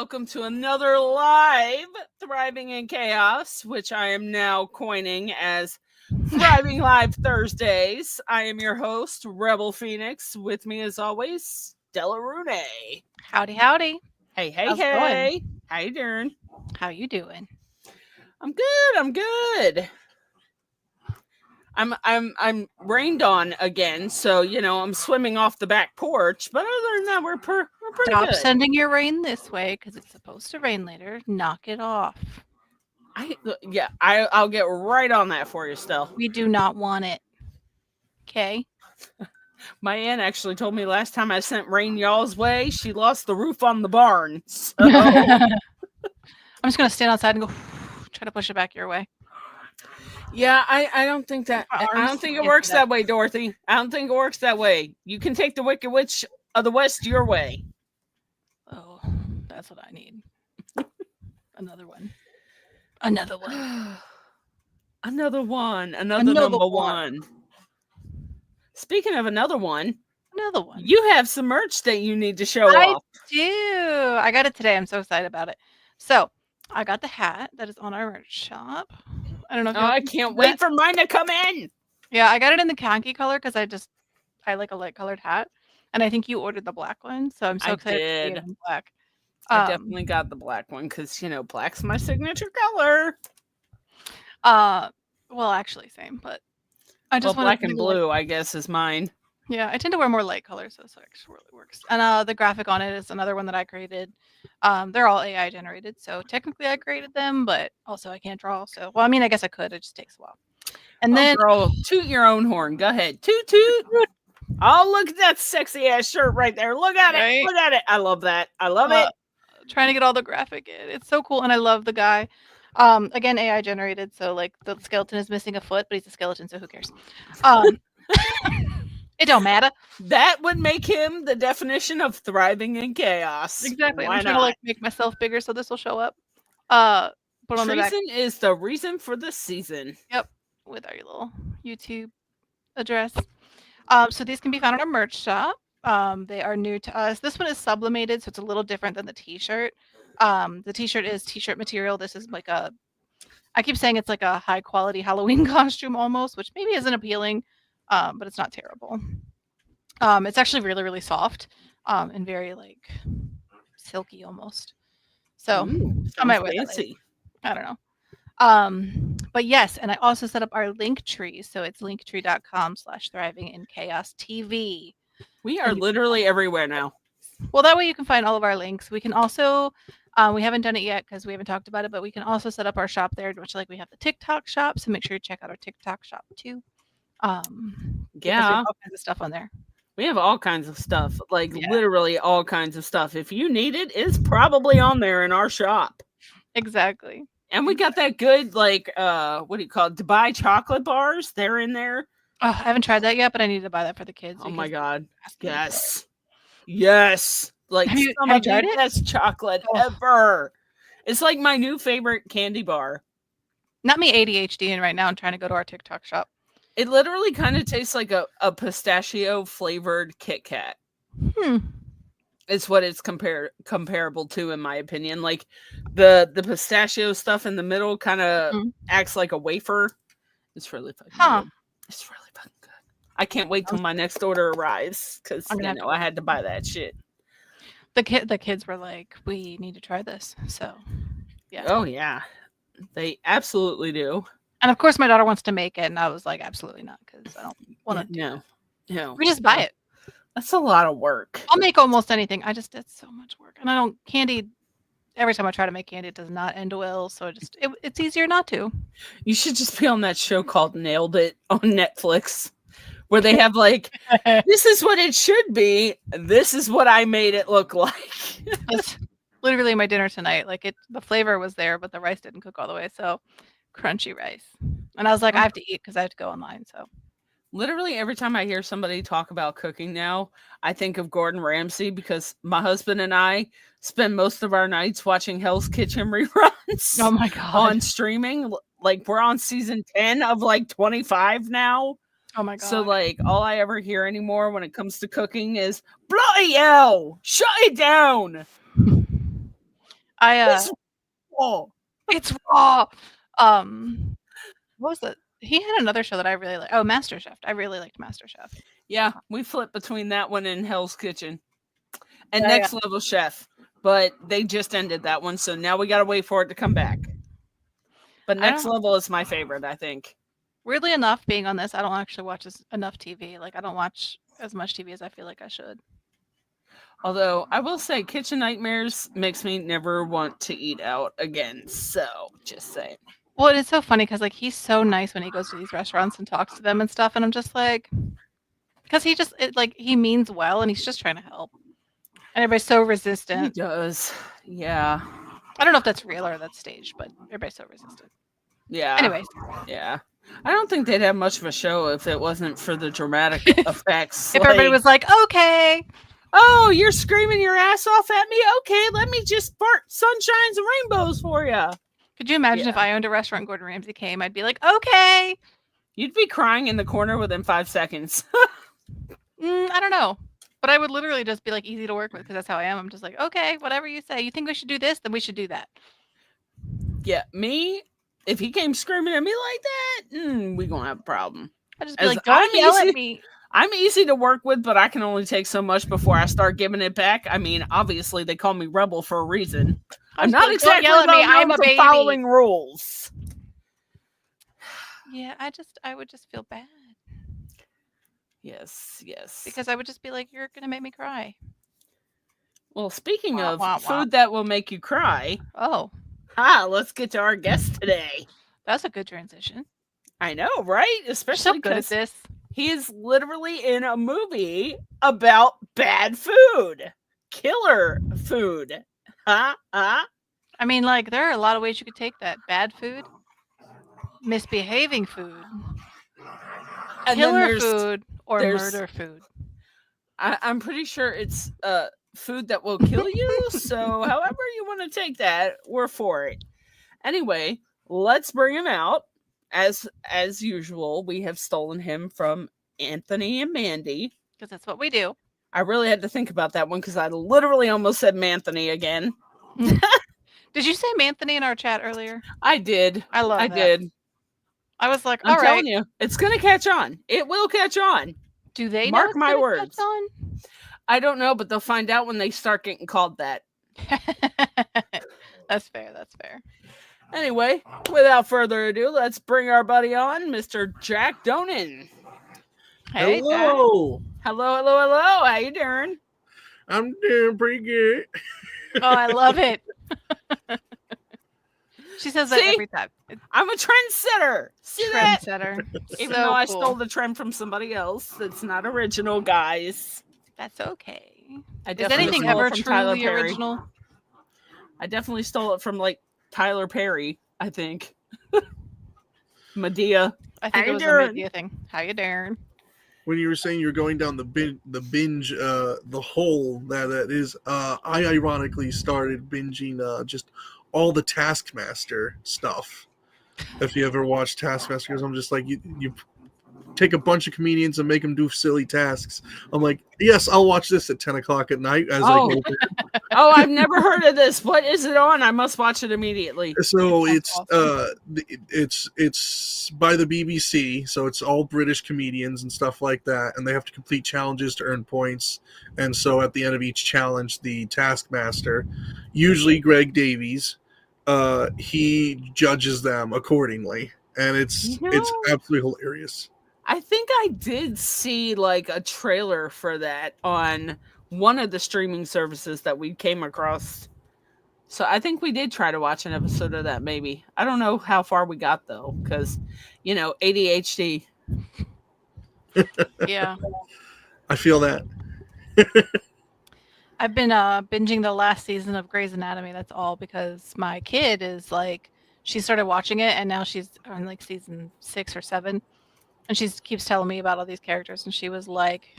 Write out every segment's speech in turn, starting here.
welcome to another live Thriving in Chaos, which I am now coining as Thriving Live Thursdays. I am your host, Rebel Phoenix. With me, as always, Stella Rune. Howdy, howdy. Hey, How's it going? how you doing? How you doing? I'm good. I'm rained on again, so I'm swimming off the back porch. But other than that, we're pretty Stop good. sending your rain this way because it's supposed to rain later. Knock it off. I'll get right on that for you, Stell. We do not want it. Okay. My aunt actually told me last time I sent rain y'all's way, she lost the roof on the barn. So I'm just gonna stand outside and go try to push it back your way. yeah, I don't think that I don't think it works that way, Dorothy. I don't think it works that way. You can take the Wicked Witch of the West your way. Oh, that's what I need. Another one. Another number one. Speaking of another one, you have some merch that you need to show off. I do. I got it today. I'm so excited about it. So I got the hat that is on our merch shop. I don't know if I can't wait for mine to come in. Yeah, I got it in the khaki color because I like a light colored hat. And I think you ordered the black one. So I'm so excited to see it in black. I definitely got the black one because, black's my signature color. Well, actually, same, but I just want black and blue, I guess, is mine. Yeah, I tend to wear more light colors, so it actually really works. And the graphic on it is another one that I created. They're all AI generated, so technically I created them, but also I can't draw. So, well, I mean, I guess I could. It just takes a while. And then, girl, toot your own horn. Go ahead, toot toot. Oh, look at that sexy ass shirt right there. Look at it. Look at it. I love that. I love it. Trying to get all the graphic in. It's so cool, and I love the guy. Again, AI generated, so like the skeleton is missing a foot, but he's a skeleton, so who cares? It don't matter. That would make him the definition of thriving in chaos. Exactly. I'm trying to make myself bigger so this will show up. Put on treason the back. Is the reason for the season. Yep. With our little YouTube address. So these can be found on our merch shop. They are new to us. This one is sublimated, so it's a little different than the t-shirt. The t-shirt is t-shirt material. This is like I keep saying it's like a high quality Halloween costume almost, which maybe isn't appealing, but it's not terrible. It's actually really, really soft, and very like silky almost. So I might wear that later. I don't know. But yes, and I also set up our link tree. So it's linktree.com/thrivingInChaosTV. We are literally everywhere now. Well, that way you can find all of our links. We can also, we haven't done it yet because we haven't talked about it, but we can also set up our shop there, much like we have the TikTok shop. So make sure you check out our TikTok shop too. Yeah. All kinds of stuff on there. We have all kinds of stuff, literally all kinds of stuff. If you need it, it's probably on there in our shop. Exactly. And we got that good, what do you call it? Dubai chocolate bars. They're in there. Oh, I haven't tried that yet, but I need to buy that for the kids. Oh my God. Yes. Yes. Like have you tried the best chocolate ever. It's like my new favorite candy bar. Not me ADHD right now. I'm trying to go to our TikTok shop. It literally kind of tastes like a pistachio flavored Kit Kat. It's what it's comparable to, in my opinion. Like the pistachio stuff in the middle kind of acts like a wafer. It's really fucking good. It's really fucking good. I can't wait till my next order arrives because I had to buy that shit. The kids were like, we need to try this. So yeah. Oh yeah, they absolutely do. And of course, my daughter wants to make it, and I was like, absolutely not, because I don't want to. No, we just buy it. That's a lot of work. I'll make almost anything. It's so much work, and candy. Every time I try to make candy, it does not end well. So it's easier not to. You should just be on that show called Nailed It on Netflix, where they have this is what it should be. This is what I made it look like. That's literally my dinner tonight. The flavor was there, but the rice didn't cook all the way. So crunchy rice. And I was like, I have to eat because I have to go online. So literally every time I hear somebody talk about cooking now, I think of Gordon Ramsay because my husband and I spend most of our nights watching Hell's Kitchen reruns. Oh my God. On streaming. We're on season 10 of 25 now. Oh my God. So all I ever hear anymore when it comes to cooking is bloody hell, shut it down. It's raw. It's raw. What was it? He had another show that I really like. Oh, MasterChef. I really liked MasterChef. Yeah, we flipped between that one and Hell's Kitchen and Yeah, Next Level Chef, but they just ended that one, so now we got to wait for it to come back. But Next Level is my favorite, I think. Weirdly enough, being on this, I don't actually watch enough TV. Like, I don't watch as much TV as I feel like I should. Although I will say, Kitchen Nightmares makes me never want to eat out again. So just saying. Well, it's so funny because like he's so nice when he goes to these restaurants and talks to them and stuff, and I'm just like, because he means well and he's just trying to help, and everybody's so resistant. He does, yeah. I don't know if that's real or that's staged, but everybody's so resistant. Yeah. Anyways. Yeah. I don't think they'd have much of a show if it wasn't for the dramatic effects. If everybody was like, okay. Oh, you're screaming your ass off at me? Okay, let me just fart sunshines and rainbows for you. Could you imagine if I owned a restaurant and Gordon Ramsay came? I'd be like, okay. You'd be crying in the corner within 5 seconds. I don't know. But I would literally just be like easy to work with because that's how I am. I'm just like, okay, whatever you say. You think we should do this? Then we should do that. Yeah, me, if he came screaming at me like that, we gonna have a problem. I'd just be like, don't yell at me. I'm easy to work with, but I can only take so much before I start giving it back. I mean, obviously they call me Rebel for a reason. I'm not exactly I'm a baby. Following rules. Yeah, I would just feel bad. Yes. Because I would just be like, you're gonna make me cry. Well, speaking of food that will make you cry. Oh. Let's get to our guest today. That's a good transition. I know, right? Especially because this. He is literally in a movie about bad food. Killer food. I mean, like, there are a lot of ways you could take that. Bad food, misbehaving food, and killer food, or murder food. I'm pretty sure it's food that will kill you. So however you want to take that, we're for it. Anyway, let's bring him out. As usual, we have stolen him from Anthony and Mandy. Because that's what we do. I really had to think about that one because I literally almost said Manthony again. Did you say Manthony in our chat earlier? I did. I did. I was like, I'm telling you, it's going to catch on. It will catch on. Do they mark my words? Catch on? I don't know, but they'll find out when they start getting called that. That's fair. That's fair. Anyway, without further ado, let's bring our buddy on, Mr. Jack Donan. Hey, hello. Jack. Hello. How you doing? I'm doing pretty good. Oh, I love it. She says that every time. I'm a trendsetter. See trendsetter. Even though I stole the trend from somebody else, that's not original, guys. That's okay. Is anything ever truly original? I definitely stole it from like Tyler Perry, I think. Medea. I think it was a Medea thing. How you doing? When you were saying you're going down the binge, the hole that is, I ironically started binging just all the Taskmaster stuff. If you ever watched Taskmaster, because I'm just like, you take a bunch of comedians and make them do silly tasks. I'm like, yes, I'll watch this at 10 o'clock at night as I go there. Oh, I've never heard of this. What is it on? I must watch it immediately. So it's by the BBC, so it's all British comedians and stuff like that, and they have to complete challenges to earn points. And so at the end of each challenge, the Taskmaster, usually Greg Davies, he judges them accordingly, and it's absolutely hilarious. I think I did see like a trailer for that on one of the streaming services that we came across. So I think we did try to watch an episode of that, maybe. I don't know how far we got, though, because, ADHD. Yeah. I feel that. I've been binging the last season of Grey's Anatomy, that's all, because my kid is like, she started watching it, and now she's on like season 6 or 7. And she keeps telling me about all these characters, and she was like,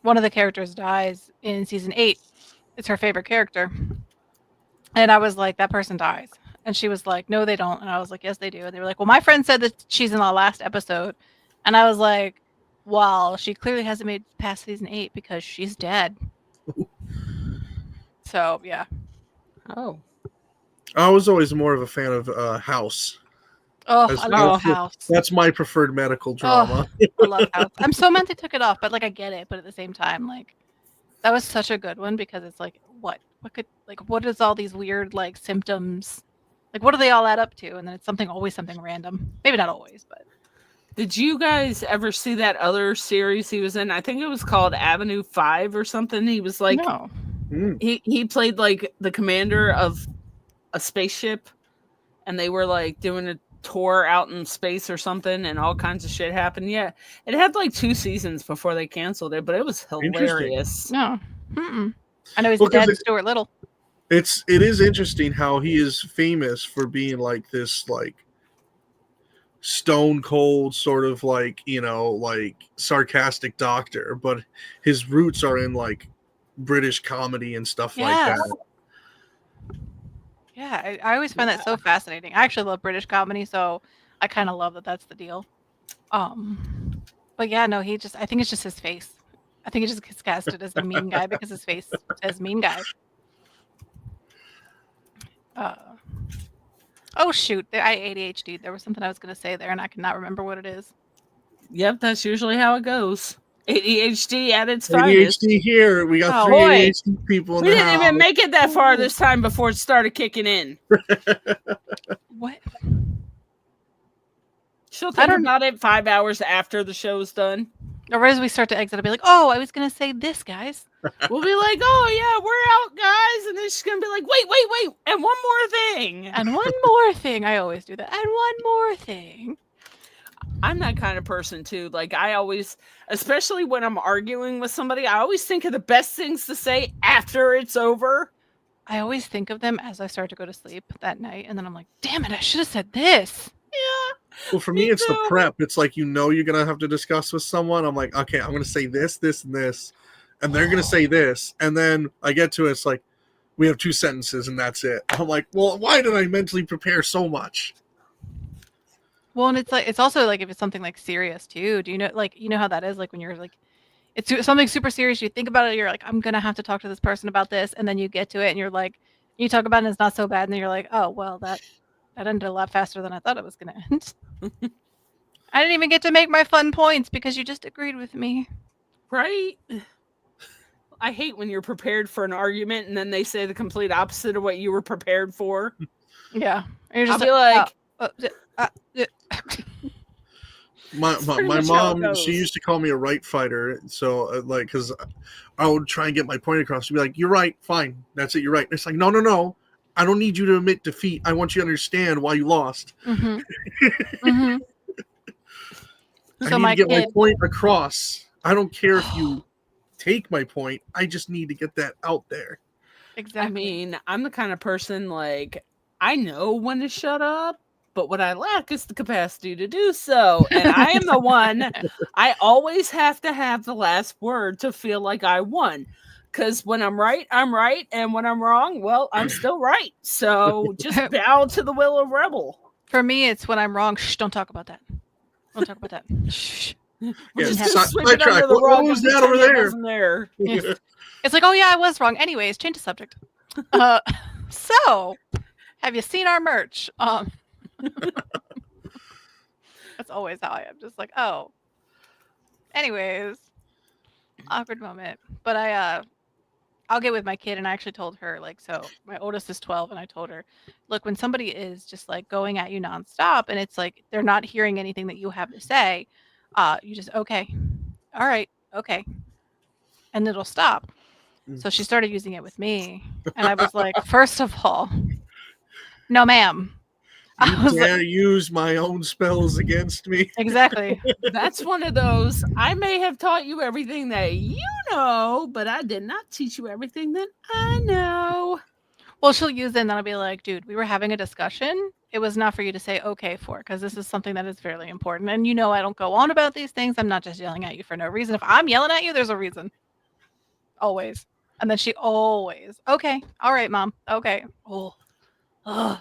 one of the characters dies in season 8. It's her favorite character. And I was like, that person dies. And she was like, no, they don't. And I was like, yes, they do. And they were like, well, my friend said that she's in the last episode. And I was like, well, she clearly hasn't made past season 8 because she's dead. So, yeah. Oh. I was always more of a fan of House. Oh, That's, I love that's, House. that's my preferred medical drama. Oh, I love House. I'm so mad they took it off, but like I get it. But at the same time, like that was such a good one because it's like what what is all these weird like symptoms? Like what do they all add up to? And then it's always something random. Maybe not always, but Did you guys ever see that other series he was in? I think it was called Avenue 5 or something. He was like no. he played like the commander of a spaceship, and they were like doing a tour out in space or something, and all kinds of shit happened. Yeah, it had like 2 seasons before they canceled it, but it was hilarious. No. Mm-mm. I know he's Well, 'cause dead, Stuart Little. it is interesting how he is famous for being like this like stone cold sort of like, you know, like sarcastic doctor, but his roots are in like British comedy and stuff like Yes. that. Yeah, I always find that so fascinating. I actually love British comedy, so I kind of love that that's the deal. But yeah, no, I think it's just his face. I think he just gets casted as the mean guy because his face says mean guy. Oh shoot, I ADHD. There was something I was going to say there, and I cannot remember what it is. Yep, that's usually how it goes. ADHD at its finest. ADHD here. We got Oh, 3 boy. ADHD people in We the didn't house. even make it that far this time before it started kicking in. What? She'll think about it 5 hours after the show's done. Or as we start to exit, I'll be like, "Oh, I was going to say this, guys." We'll be like, "Oh yeah, we're out, guys," and then she's gonna be like, "Wait, and one more thing." And one more thing. I always do that. And one more thing. I'm that kind of person too. Like I always, especially when I'm arguing with somebody, I always think of the best things to say after it's over. I always think of them as I start to go to sleep that night, and then I'm like, "Damn it, I should have said this." Yeah. Well, for me, it's the prep. It's like, you know, you're going to have to discuss with someone. I'm like, okay, I'm going to say this, this, and this. And they're going to say this. And then I get to it. It's like, we have 2 sentences and that's it. I'm like, well, why did I mentally prepare so much? Well, and it's also like if it's something like serious too. Do you know how that is? Like when you're like, it's something super serious. You think about it. You're like, I'm going to have to talk to this person about this. And then you get to it and you're like, you talk about it and it's not so bad. And then you're like, oh, well, that ended a lot faster than I thought it was going to end. I didn't even get to make my fun points because you just agreed with me. Right? I hate when you're prepared for an argument and then they say the complete opposite of what you were prepared for. Yeah. You're just I'll be like, my mom, she used to call me a right fighter. So like, because I would try and get my point across. She'd be like, "You're right, fine, that's it, you're right." And it's like, no. I don't need you to admit defeat. I want you to understand why you lost. Mm-hmm. Mm-hmm. I need to get my point across. I don't care if you take my point. I just need to get that out there. Exactly. I mean, I'm the kind of person like I know when to shut up, but what I lack is the capacity to do so. And I am the one. I always have to have the last word to feel like I won. Because when I'm right, I'm right. And when I'm wrong, well, I'm still right. So just bow to the will of Rebel. For me, it's when I'm wrong. Shh, don't talk about that. Don't talk about that. Shh. What was that over there? Yes. It's like, oh yeah, I was wrong. Anyways, change the subject. So, have you seen our merch? That's always how I am. Just like, oh. Anyways, awkward moment. But I'll get with my kid, and I actually told her, like, so my oldest is 12, and I told her, look, when somebody is just like going at you nonstop, and it's like they're not hearing anything that you have to say, you just okay, all right, okay, and it'll stop. So she started using it with me, and I was like, first of all, no, ma'am. You dare use my own spells against me? Exactly. That's one of those. I may have taught you everything that you know, but I did not teach you everything that I know. Well, she'll use it, and then I'll be like, dude, we were having a discussion. It was not for you to say okay for, because this is something that is fairly important. And you know I don't go on about these things. I'm not just yelling at you for no reason. If I'm yelling at you, there's a reason. Always. And then she always, okay, all right, Mom. Okay. Oh. Ugh.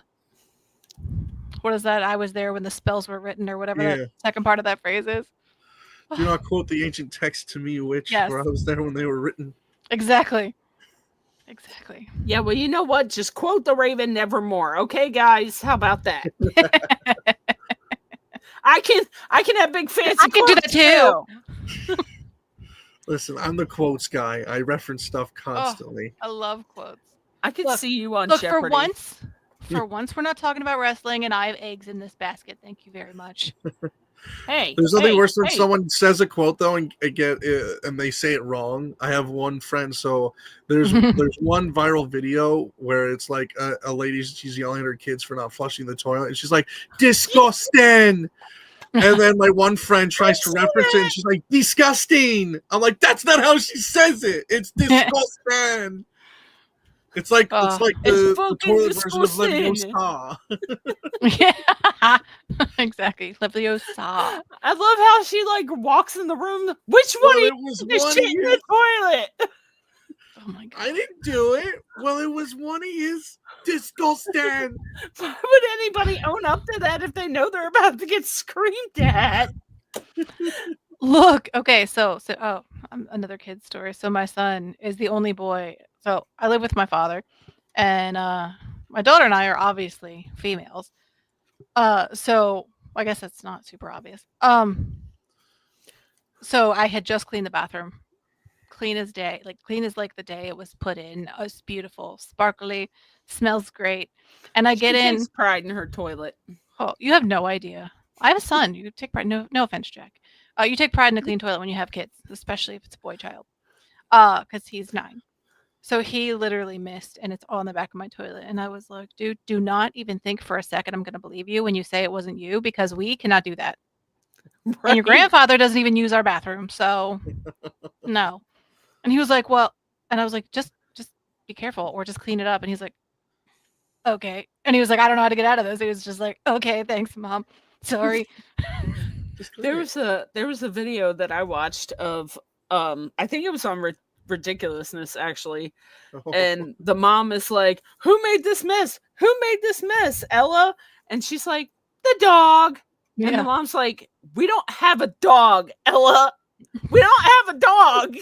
What is that? I was there when the spells were written, or whatever that second part of that phrase is. Do not quote the ancient text to me, witch, Yes. for I was there when they were written. Exactly. Exactly. Yeah, well, you know what? Just quote the Raven nevermore. Okay, guys? How about that? I can have big fancy I can do that too. Listen, I'm the quotes guy. I reference stuff constantly. I love quotes. I could see you on Look, Jeopardy. for once, we're not talking about wrestling, and I have eggs in this basket. Thank you very much. Hey, there's nothing worse when someone says a quote though and they say it wrong. I have one friend, so there's one viral video where it's like a lady, she's yelling at her kids for not flushing the toilet, and she's like, disgusting. And then my one friend tries to reference it, and she's like, disgusting. I'm like, that's not how she says it. It's disgusting. It's like the toilet version of Leviosa. Yeah, exactly. Leviosa. I love how she like walks in the room. Which one is shit in the toilet? Oh my god! I didn't do it. Well, it was one of his. Disgusting. Why would anybody own up to that if they know they're about to get screamed at? Look, okay, so another kid story. So my son is the only boy. So I live with my father, and my daughter and I are obviously females. So I guess that's not super obvious. So I had just cleaned the bathroom, clean as day, clean as like the day it was put in. It's beautiful, sparkly, smells great, and I get in. Takes pride in her toilet. Oh, you have no idea. I have a son. You take pride. No offense, Jack. You take pride in a clean toilet when you have kids, especially if it's a boy child. Because he's 9. So he literally missed, and it's all in the back of my toilet. And I was like, dude, do not even think for a second I'm going to believe you when you say it wasn't you, because we cannot do that. Right. And your grandfather doesn't even use our bathroom, so no. And he was like, well, and I was like, just be careful or just clean it up. And he's like, okay. And he was like, I don't know how to get out of this. He was just like, okay, thanks, Mom. Sorry. There was a video that I watched of I think it was on Ridiculousness actually, and the mom is like, who made this mess, Ella? And she's like, the dog. And the mom's like, we don't have a dog, Ella. We don't have a dog.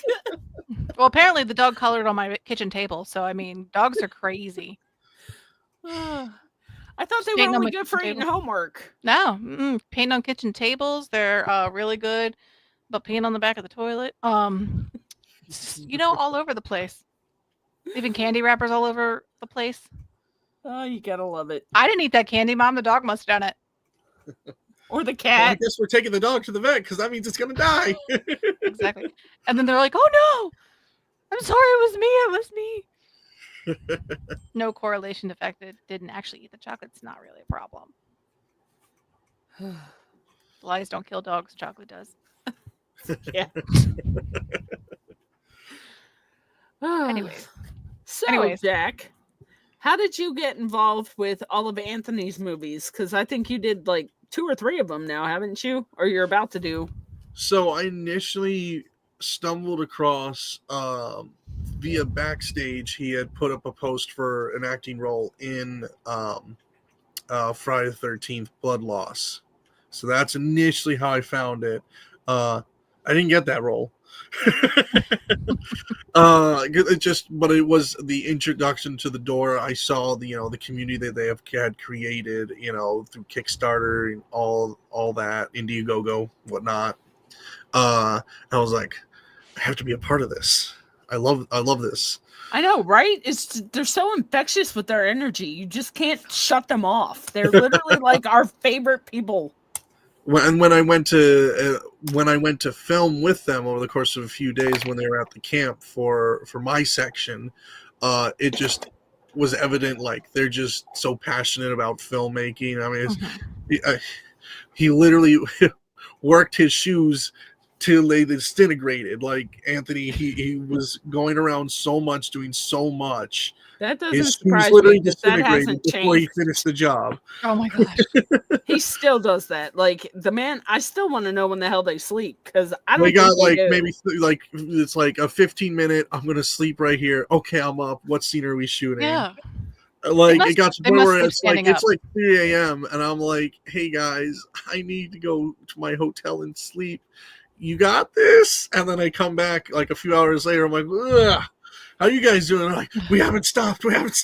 Well, apparently the dog colored on my kitchen table, so I mean, dogs are crazy. I thought they were only good for eating homework. No, painting on kitchen tables, they're really good, but peeing on the back of the toilet, all over the place. Even candy wrappers all over the place. Oh, you gotta love it. I didn't eat that candy, Mom. The dog must have done it. Or the cat. Well, I guess we're taking the dog to the vet because that means it's gonna die. Exactly. And then they're like, "Oh no, I'm sorry, it was me. No correlation affected. Didn't actually eat the chocolate. It's not really a problem. Lies don't kill dogs. Chocolate does. Yeah. Anyways, Jack, how did you get involved with all of Anthony's movies? Because I think you did like 2 or 3 of them now, haven't you? Or you're about to do? So I initially stumbled across via Backstage. He had put up a post for an acting role in Friday the 13th Blood Loss. So that's initially how I found it. I didn't get that role. But it was the introduction to the door. I saw the community that they had created, through Kickstarter and all that, Indiegogo, whatnot. I was like, I have to be a part of this. I love this. I know, right? They're so infectious with their energy. You just can't shut them off. They're literally like our favorite people. When I went to film with them over the course of a few days when they were at the camp for my section, it just was evident, like, they're just so passionate about filmmaking. I mean, he literally worked his shoes till they disintegrated. Like Anthony, he was going around so much, doing so much. That doesn't surprise me. That hasn't changed before he finished the job. Oh my gosh. He still does that. Like, the man, I still want to know when the hell they sleep, because I don't. They got maybe it's like a 15-minute. I'm gonna sleep right here. Okay, I'm up. What scene are we shooting? Yeah. Like, it got to the point where it's like 3 a.m. and I'm like, hey guys, I need to go to my hotel and sleep. You got this? And then I come back like a few hours later. I'm like, ugh. how you guys doing? They're like, we haven't stopped. I don't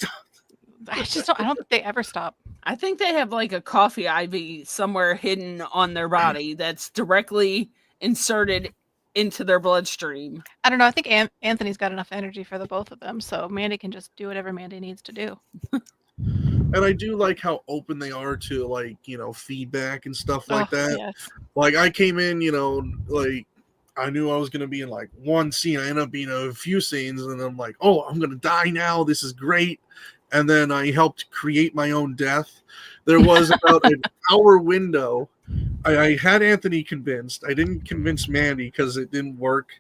think they ever stop. I think they have like a coffee IV somewhere hidden on their body that's directly inserted into their bloodstream. I don't know. I think Anthony's got enough energy for the both of them, so Mandy can just do whatever Mandy needs to do. And I do like how open they are to, like, feedback and stuff like that. Yes. Like, I came in, like, I knew I was going to be in, like, one scene. I ended up being in a few scenes, and I'm like, oh, I'm going to die now. This is great. And then I helped create my own death. There was about an hour window. I had Anthony convinced. I didn't convince Mandy because it didn't work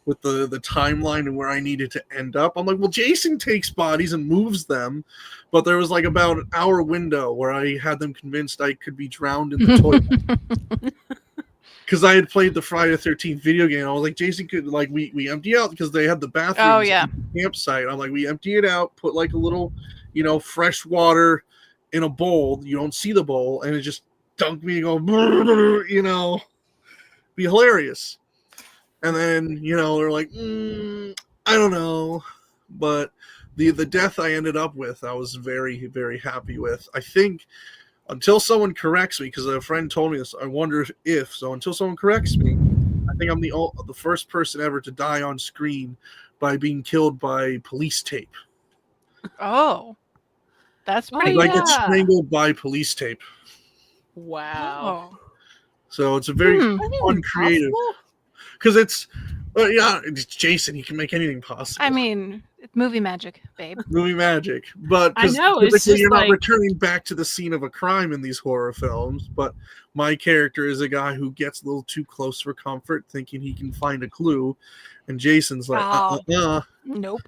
with the timeline and where I needed to end up. I'm like, well, Jason takes bodies and moves them. But there was like about an hour window where I had them convinced I could be drowned in the toilet. Because I had played the Friday the 13th video game. I was like, Jason could, like, we empty out because they had the bathroom. Oh, yeah. Campsite. I'm like, we empty it out, put like a little, fresh water in a bowl. You don't see the bowl, and it just dunk me and go, be hilarious. And then, they're like, I don't know. But the death I ended up with, I was very, very happy with. I think until someone corrects me, because a friend told me this, I wonder if, so until someone corrects me, I think I'm the first person ever to die on screen by being killed by police tape. Oh. That's pretty Like, it's strangled by police tape. Wow. Oh. So it's a very uncreative. Because it's Jason. He can make anything possible. I mean, it's movie magic, babe. Movie magic. But I know, it's typically just you're like... not returning back to the scene of a crime in these horror films. But my character is a guy who gets a little too close for comfort, thinking he can find a clue. And Jason's like, Nope.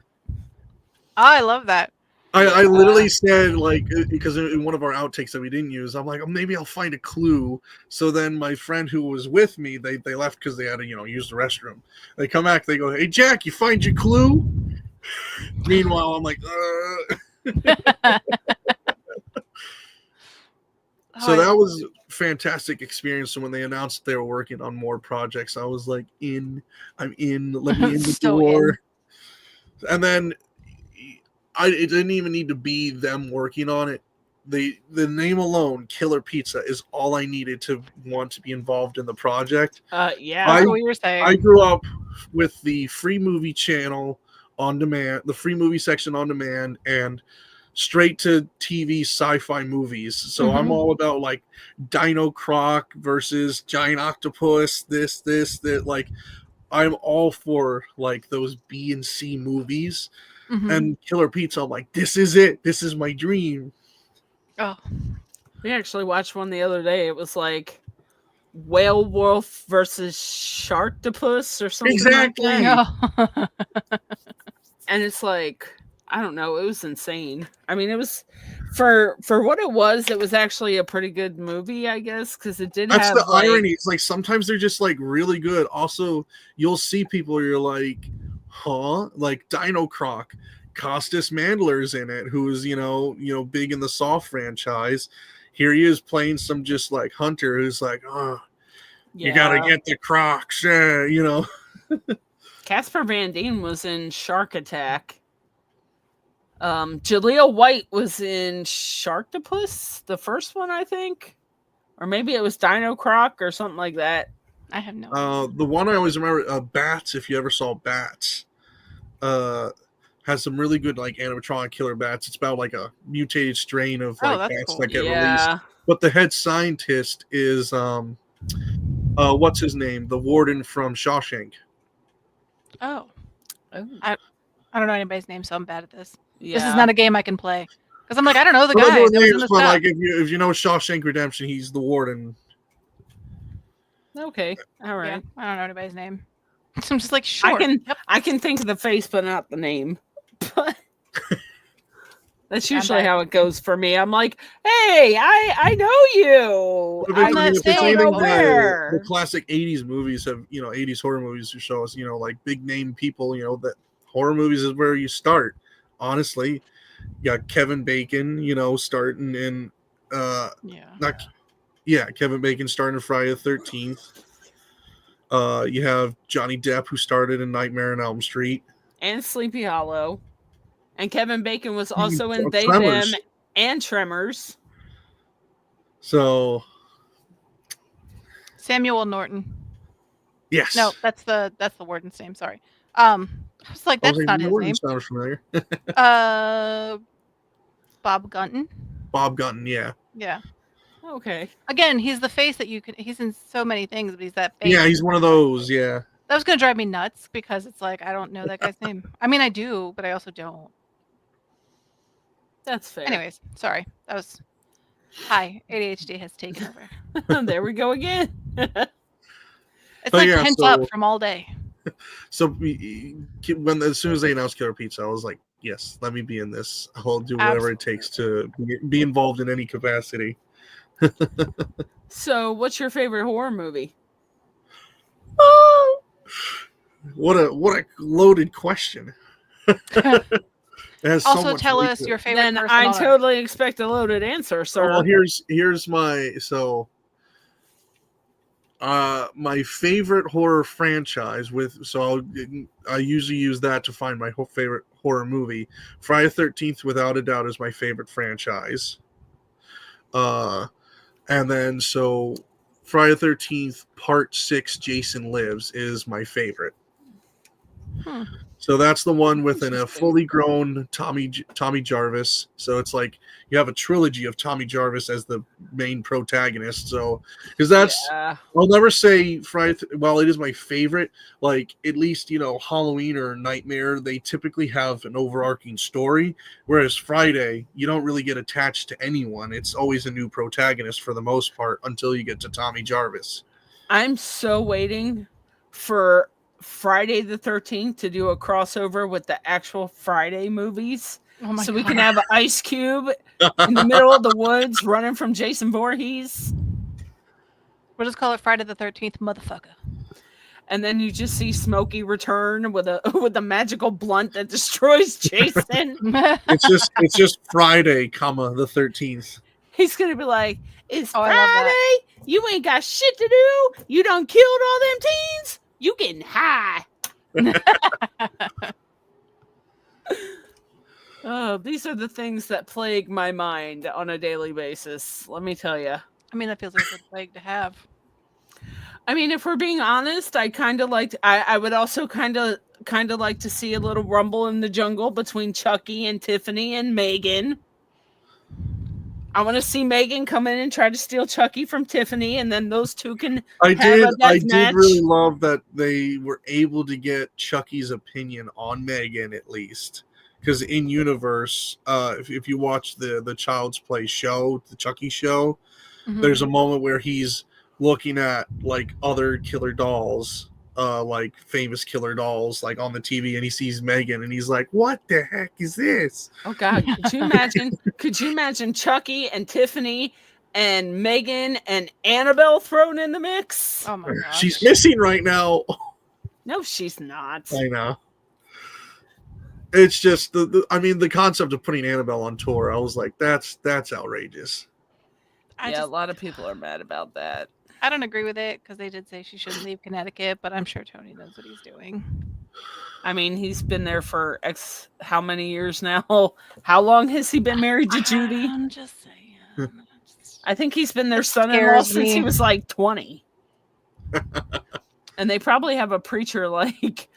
I love that. I literally said, like, because in one of our outtakes that we didn't use, I'm like, maybe I'll find a clue. So then my friend who was with me, they left because they had to, use the restroom. They come back, they go, hey, Jack, you find your clue? Meanwhile, I'm like, So that was a fantastic experience. And when they announced they were working on more projects, I was like, I'm in, let me in the door. And then it didn't even need to be them working on it. The name alone, Killer Pizza, is all I needed to want to be involved in the project. Yeah. That's what you were saying. I grew up with the free movie channel on demand, the free movie section on demand, and straight to TV sci-fi movies. So I'm all about, like, Dino Croc versus Giant Octopus, that. Like, I'm all for, like, those B and C movies. And Killer Pizza, I'm like, this is it. This is my dream. Oh. We actually watched one the other day. It was like Whale Wolf versus Sharktopus or something. Exactly. Like that. And it's like, I don't know, it was insane. I mean, it was for what it was actually a pretty good movie, I guess, because it did That's have, the like, irony. It's like sometimes they're just, like, really good. Also, you'll see people where you're like, huh? Like Dino Croc, Costas Mandler's in it, who is, big in the Saw franchise. Here he is playing some just, like, hunter who's like, you gotta get the Crocs, Casper Van Dien was in Shark Attack. Jaleel White was in Sharktopus, the first one, I think. Or maybe it was Dino Croc or something like that. I have no idea. The one I always remember, Bats, if you ever saw Bats, has some really good, like, animatronic killer bats. It's about, like, a mutated strain of, like, bats that get released. But the head scientist is what's his name? The warden from Shawshank. Oh. I don't know anybody's name, so I'm bad at this. Yeah. This is not a game I can play. Because I'm like, I don't know the guy. Names, that was in the but, stuff. like, if you know Shawshank Redemption, he's the warden. Okay. All right. Yeah, I don't know anybody's name. So I'm just like, sure. I can think of the face, but not the name. That's usually how it goes for me. I'm like, hey, I know you. I'm not saying where. the classic 80s movies have, 80s horror movies to show us, like, big name people, that horror movies is where you start. Honestly, you got Kevin Bacon, starting in Kevin Bacon starting Friday the 13th. You have Johnny Depp, who started in Nightmare on Elm Street. and Sleepy Hollow. And Kevin Bacon was also in They, Tremors. Them, and Tremors. So Samuel Norton. yes. No, that's the warden's name. Sorry. I was like, that's not his name. Sounds familiar. Bob Gunton. Bob Gunton, yeah. Yeah. Okay. Again, he's the face that you can. He's in so many things, but he's that face. Yeah, he's one of those. Yeah. That was gonna drive me nuts because it's like I don't know that guy's name. I mean, I do, but I also don't. That's fair. Anyways, sorry. That was. Hi, ADHD has taken over. There we go again. It's like pent up from all day. So as soon as they announced Killer Pizza, I was like, yes, let me be in this. I'll do whatever it takes to be involved in any capacity. So, what's your favorite horror movie? What a loaded question. Also, tell us your favorite. Then I totally expect a loaded answer, sir. Well, here's my my favorite horror franchise I usually use that to find my favorite horror movie. Friday the 13th, without a doubt, is my favorite franchise. And then Friday the 13th Part 6, Jason Lives, is my favorite. So that's the one with a fully grown Tommy Jarvis. So it's like you have a trilogy of Tommy Jarvis as the main protagonist. So because that's I'll never say Friday. Well, it is my favorite. Like at least Halloween or Nightmare, they typically have an overarching story. Whereas Friday, you don't really get attached to anyone. It's always a new protagonist for the most part until you get to Tommy Jarvis. I'm so waiting for Friday the 13th to do a crossover with the actual Friday movies. So we can have an Ice Cube in the middle of the woods running from Jason Voorhees. We'll just call it Friday the 13th, motherfucker. And then you just see Smokey return with a magical blunt that destroys Jason. It's just Friday, the 13th. He's gonna be like, "It's Friday. You ain't got shit to do. You done killed all them teens. You getting high." Oh, these are the things that plague my mind on a daily basis. Let me tell you. I mean, that feels like a good plague to have. I mean, if we're being honest, I would also kind of like to see a little rumble in the jungle between Chucky and Tiffany and Megan. I want to see Megan come in and try to steal Chucky from Tiffany, and then those two can. I did really love that they were able to get Chucky's opinion on Megan, at least, because in universe, if you watch the Child's Play show, the Chucky show, there's a moment where he's looking at like other killer dolls, like famous killer dolls, like on the TV, and he sees Megan, and he's like, "What the heck is this?" Oh God! Could you imagine? Could you imagine Chucky and Tiffany and Megan and Annabelle thrown in the mix? Oh my God! She's missing right now. No, she's not. I know. It's just the concept of putting Annabelle on tour. I was like, that's outrageous. A lot of people are mad about that. I don't agree with it because they did say she shouldn't leave Connecticut, but I'm sure Tony knows what he's doing. I mean, he's been there for how many years now? How long has he been married to Judy? I'm just saying. I think he's been their son-in-law since he was like 20. And they probably have a preacher like,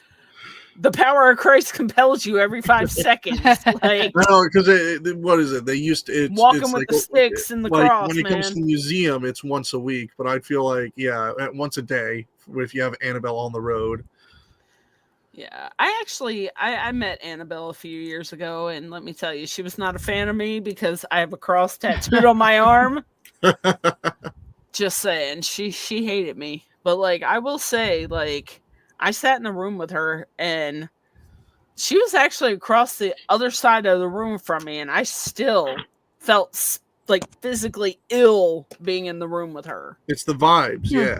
"The power of Christ compels you" every 5 seconds. Like, no, because what is it? They used to walking with the sticks and the cross. When it comes to the museum, it's once a week, but I feel like once a day if you have Annabelle on the road. Yeah, I met Annabelle a few years ago, and let me tell you, she was not a fan of me because I have a cross tattooed on my arm. Just saying, she hated me. But like, I will say, like, I sat in the room with her, and she was actually across the other side of the room from me, and I still felt like physically ill being in the room with her. It's the vibes, yeah.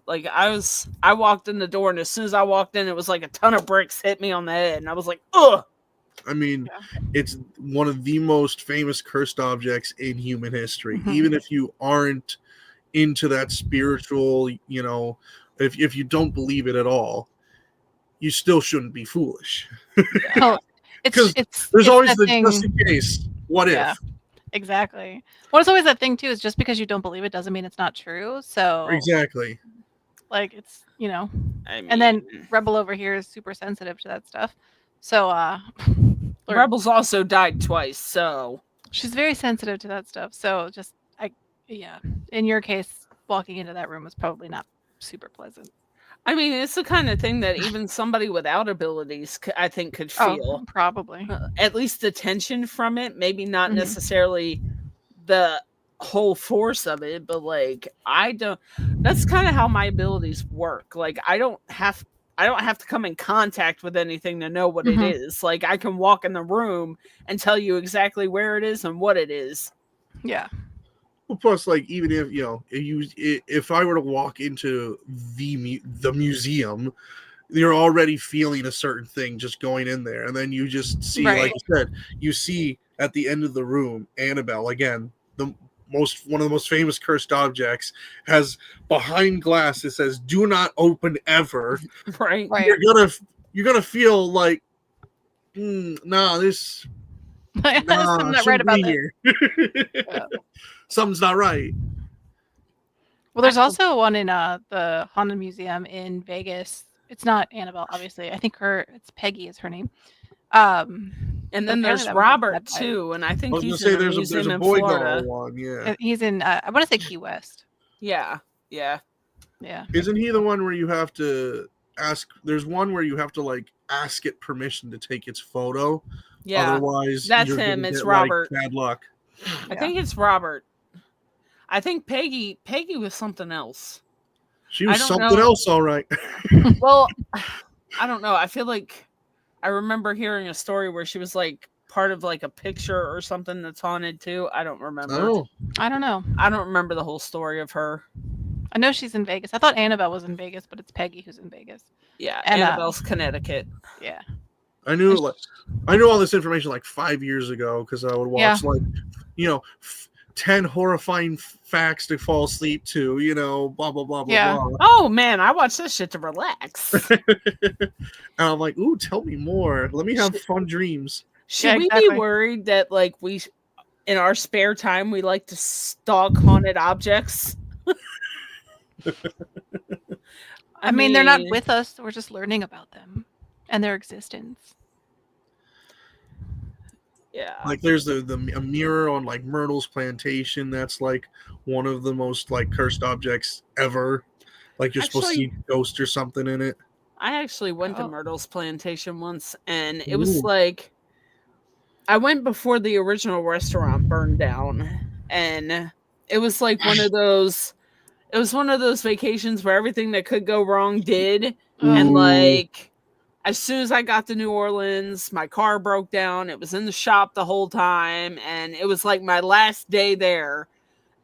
Like I walked in the door, and as soon as I walked in, it was like a ton of bricks hit me on the head, and I was like, ugh. I mean, it's one of the most famous cursed objects in human history. Even if you aren't into that spiritual, if you don't believe it at all, you still shouldn't be foolish. Well, Because it's there's always that the thing. just in case. What Yeah. if? Exactly. Well, it's always that thing too. Is just because you don't believe it doesn't mean it's not true. So Exactly. like it's I and then mean, Rebel over here is super sensitive to that stuff. So Lord, Rebel's also died twice, so she's very sensitive to that stuff. So just in your case, walking into that room was probably not super pleasant. I mean, it's the kind of thing that even somebody without abilities, I think, could feel. Oh, probably. At least the tension from it, maybe not Mhm. necessarily the whole force of it, but like I don't. That's kind of how my abilities work. Like I don't have to come in contact with anything to know what it Mhm. is. Like I can walk in the room and tell you exactly where it is and what it is. Yeah. Well, plus, like, even if I were to walk into the museum, you're already feeling a certain thing just going in there, and then you just see, Right. like you said, you see at the end of the room, Annabelle again, one of the most famous cursed objects, has behind glass. It says, "Do not open ever." Right. You're gonna feel like, nah, this. I'm not right Shouldn't about be that. here. Yeah. Something's not right. Well, there's also one in the Haunted Museum in Vegas. It's not Annabelle, obviously. I think it's Peggy is her name. And but then apparently there's that was, like, Robert bad vibes. too, and I I think was gonna he's say in a there's a museum in boy Florida. doll one, yeah. He's in. I want to say Key West. Yeah. Yeah. Isn't he the one where you have to ask? There's one where you have to like ask it permission to take its photo. Yeah. Otherwise, That's you're him. gonna It's get, Robert. like, bad luck. I think it's Robert. I think Peggy was something else. She was don't something know. else, all right. Well, I don't know. I feel like I remember hearing a story where she was like part of like a picture or something that's haunted too. I don't remember. Oh, I don't know. I don't remember the whole story of her. I know she's in Vegas. I thought Annabelle was in Vegas, but it's Peggy who's in Vegas. Yeah, And, Annabelle's Connecticut. Yeah. I knew all this information like 5 years ago because I would watch 10 horrifying facts to fall asleep to, blah blah blah blah Yeah. blah. Oh man, I watch this shit to relax. And I'm like, ooh, tell me more. Let me have fun dreams. Should we be worried that like we, in our spare time, we like to stalk haunted objects? I mean, they're not with us. We're just learning about them and their existence. Yeah. Like there's a mirror on like Myrtle's plantation. That's like one of the most like cursed objects ever. Like you're supposed to see a ghost or something in it. I actually went to Myrtle's plantation once, and it was like I went before the original restaurant burned down, and it was like one of those. It was one of those vacations where everything that could go wrong did, and like as soon as I got to New Orleans, my car broke down. It was in the shop the whole time, and it was like my last day there.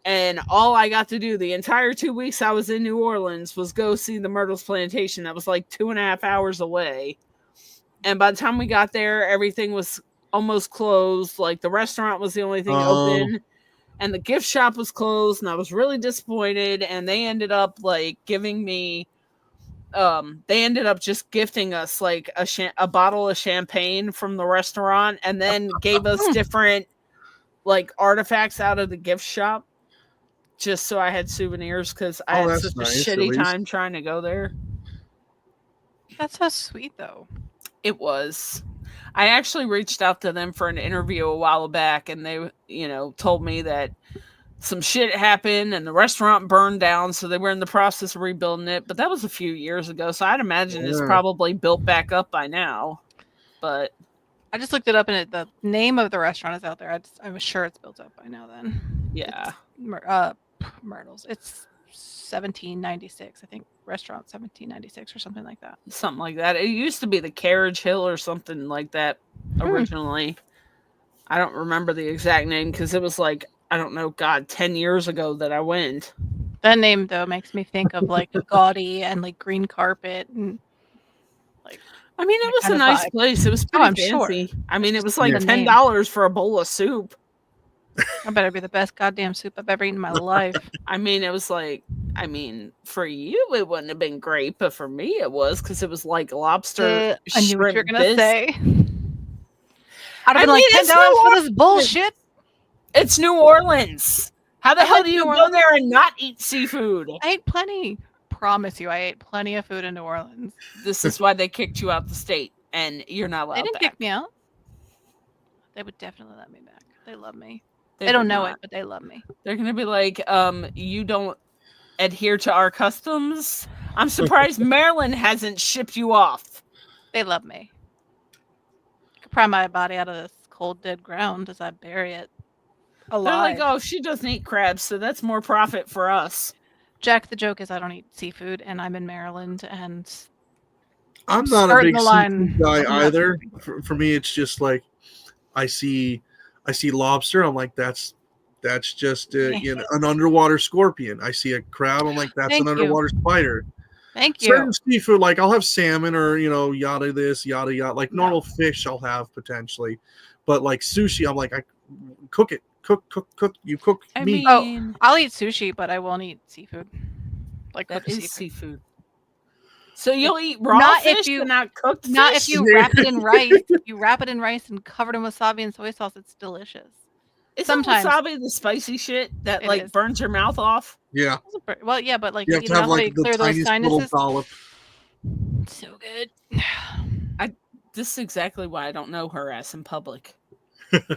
And all I got to do the entire 2 weeks I was in New Orleans was go see the Myrtle's plantation. That was like 2.5 hours away. And by the time we got there, everything was almost closed. Like the restaurant was the only thing open, and the gift shop was closed, and I was really disappointed. And they ended up like giving me they ended up just gifting us like a bottle of champagne from the restaurant, and then gave us different like artifacts out of the gift shop just so I had souvenirs because I had such a shitty time trying to go there. That's so sweet though. It was. I actually reached out to them for an interview a while back, and they told me that some shit happened and the restaurant burned down, so they were in the process of rebuilding it. But that was a few years ago, so I'd imagine it's probably built back up by now. But I just looked it up, and the name of the restaurant is out there. I'm sure it's built up by now. Then yeah, Myrtle's. It's 1796, I think. Restaurant 1796 or something like that. Something like that. It used to be the Carriage Hill or something like that originally. I don't remember the exact name because it was like, I don't know, 10 years ago that I went. That name, though, makes me think of like gaudy and like green carpet and like. I mean, it was a nice place. It was pretty fancy. Sure. I mean, it was like $10 for a bowl of soup. I better be the best goddamn soup I've ever eaten in my life. I mean, it was like, I mean, for you it wouldn't have been great, but for me it was because it was like lobster. I knew what you were shrimp gonna say. I'd have I been like mean, it's $10 for New this bullshit. It's New Orleans. How the I hell went do to you New go there and not eat seafood? I ate plenty. Promise you, I ate plenty of food in New Orleans. This is why they kicked you out the state, and you're not allowed They didn't back. kick me out. They would definitely let me back. They love me. They would don't know not. it, but they love me. They're gonna be like, you don't adhere to our customs. I'm surprised Maryland hasn't shipped you off. They love me. I could pry my body out of this cold, dead ground as I bury it alive. They're like, oh, she doesn't eat crabs, so that's more profit for us. Jack, the joke is I don't eat seafood, and I'm in Maryland, and I'm not a skirting big the line seafood guy of not either. seafood. For me, it's just like I see lobster. I'm like, that's just an underwater scorpion. I see a crab. I'm like, that's Thank an you. underwater spider. Thank you. Certain seafood, like I'll have salmon or yada this, yada yada. Like normal fish, I'll have potentially, but like sushi, I'm like, I cook it, cook. You cook meat. Oh, I'll eat sushi, but I won't eat seafood. Like that cooked is seafood. So you'll eat raw Not if fish, you- but not cooked fish? Not if you wrap it in rice. If you wrap it in rice and cover it in wasabi and soy sauce, it's delicious. Isn't sometimes. wasabi the spicy shit that It like is. burns your mouth off? Yeah, Well, yeah, but like you have eat to have enough so you like the clear those tiniest little sinuses. dollop. So good. This is exactly why I don't know her ass in public. Because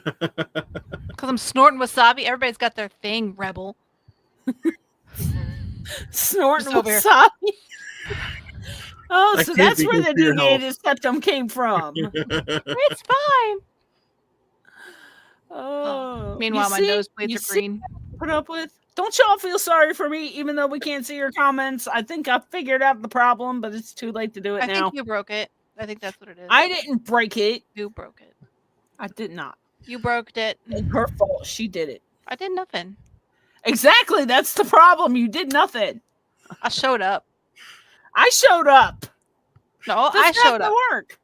I'm snorting wasabi. Everybody's got their thing, rebel. Snorting Just over here. wasabi. Oh, That so can't that's be where good the for your deviated health. septum came from. It's fine. Oh. Meanwhile, my nosebleeds you are see green. what I put up with? Don't y'all feel sorry for me, even though we can't see your comments? I think I figured out the problem, but it's too late to do it I now. think you broke it. I think that's what it is. I didn't break it. You broke it. I did not. You broke it. It's her fault. She did it. I did nothing. Exactly. That's the problem. You did nothing. I showed up. I showed up. No, That's I half showed the up. work.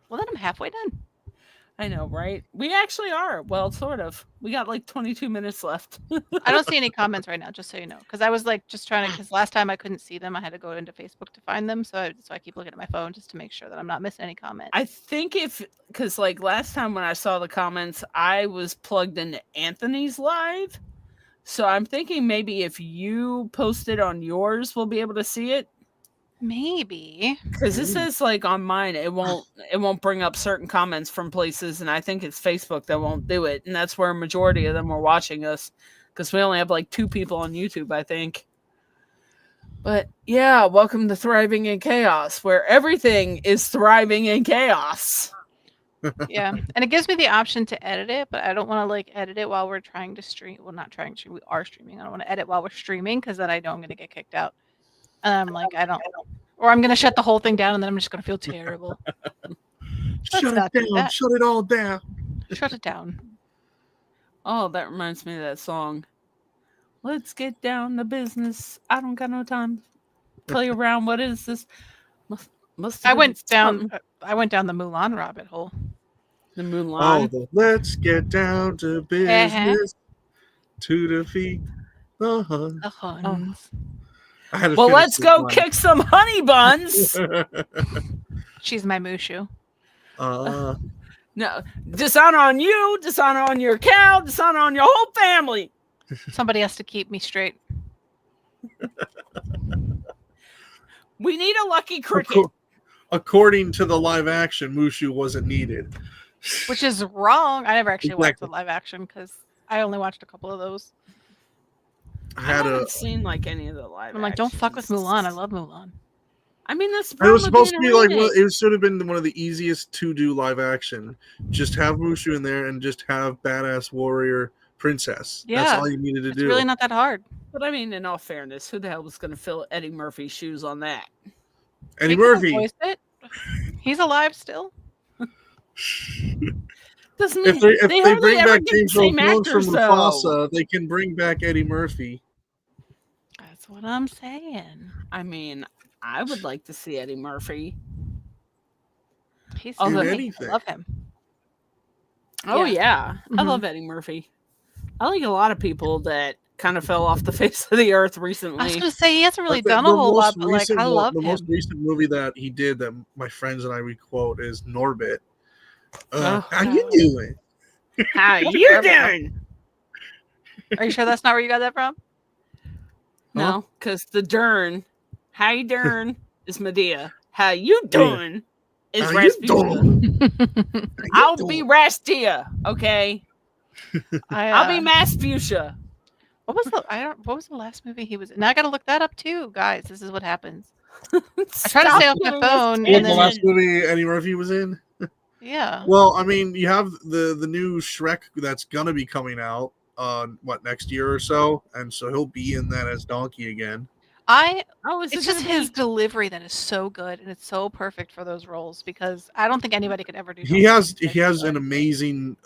Well, then I'm halfway done. I know, right? We actually are. Well, sort of. We got like 22 minutes left. I don't see any comments right now, just so you know. Because I was like just trying to, because last time I couldn't see them. I had to go into Facebook to find them. So I keep looking at my phone just to make sure that I'm not missing any comments. I think because like last time when I saw the comments, I was plugged into Anthony's live. So I'm thinking maybe if you post it on yours, we'll be able to see it. Maybe. Because it says like on mine, it won't bring up certain comments from places, and I think it's Facebook that won't do it, and that's where a majority of them are watching us. Because we only have like 2 people on YouTube, I think. But yeah, welcome to Thriving in Chaos, where everything is thriving in chaos. Yeah. And it gives me the option to edit it, but I don't want to like edit it while we're trying to stream. Well, not trying to. We are streaming. I don't want to edit while we're streaming because then I know I'm going to get kicked out. And I'm like, I don't. Or I'm going to shut the whole thing down and then I'm just going to feel terrible. Shut it not do down. that. Shut it all down. Shut it down. Oh, that reminds me of that song. Let's get down to business. I don't got no time to play around. What is this? Must I have went been down. something. I went down the Mulan rabbit hole. The Oh, Mulan. let's get down to business to defeat the Hun. The Huns. I had to Well, finish let's this go line. kick some honey buns. She's my Mushu. No, dishonor on you, dishonor on your cow, dishonor on your whole family. Somebody has to keep me straight. We need a lucky cricket. According to the live action, Mushu wasn't needed. Which is wrong. I never actually watched the Exactly. live action because I only watched a couple of those. I I had a. haven't seen like any of the live. I'm like, don't fuck with Mulan. I love Mulan. I mean, that's the It problem was with supposed to being be a like remake. it should have been one of the easiest to do live action. Just have Mushu in there and just have badass warrior princess. That's Yeah. all you needed to It's do. really not that hard. But I mean, in all fairness, who the hell was going to fill Eddie Murphy's shoes on that? Eddie He could've Murphy. voiced it. He's alive still. Doesn't mean If they hardly bring ever back get the James Earl same Jones from actors, though. Mufasa, they can bring back Eddie Murphy. That's what I'm saying. I mean, I would like to see Eddie Murphy. He's Although- funny. anything. I love him. Oh Yeah. yeah, I Mhm. love Eddie Murphy. I like a lot of people that kind of fell off the face of the earth I was recently. gonna say he hasn't really The done a whole lot, most but like recent I love the most him. recent movie that he did that my friends and I we quote is Norbit. Oh. How you doing? How That's you forever ago. doing? Are you sure that's not where you got that from? No, because the Dern, how you doing, is Medea. How you doing is How you Rasputia. doing? I'll be Rastia, okay? I'll be Masputia. What was the last movie he was in? Now I gotta look that up too, guys. This is what happens. I try to stay off my phone What and the then last movie Eddie Murphy was in? yeah. Well, I mean, you have the new Shrek that's gonna be coming out next year or so, and so he'll be in that as Donkey again. It's just his delivery that is so good and it's so perfect for those roles because I don't think anybody could ever do. He has an amazing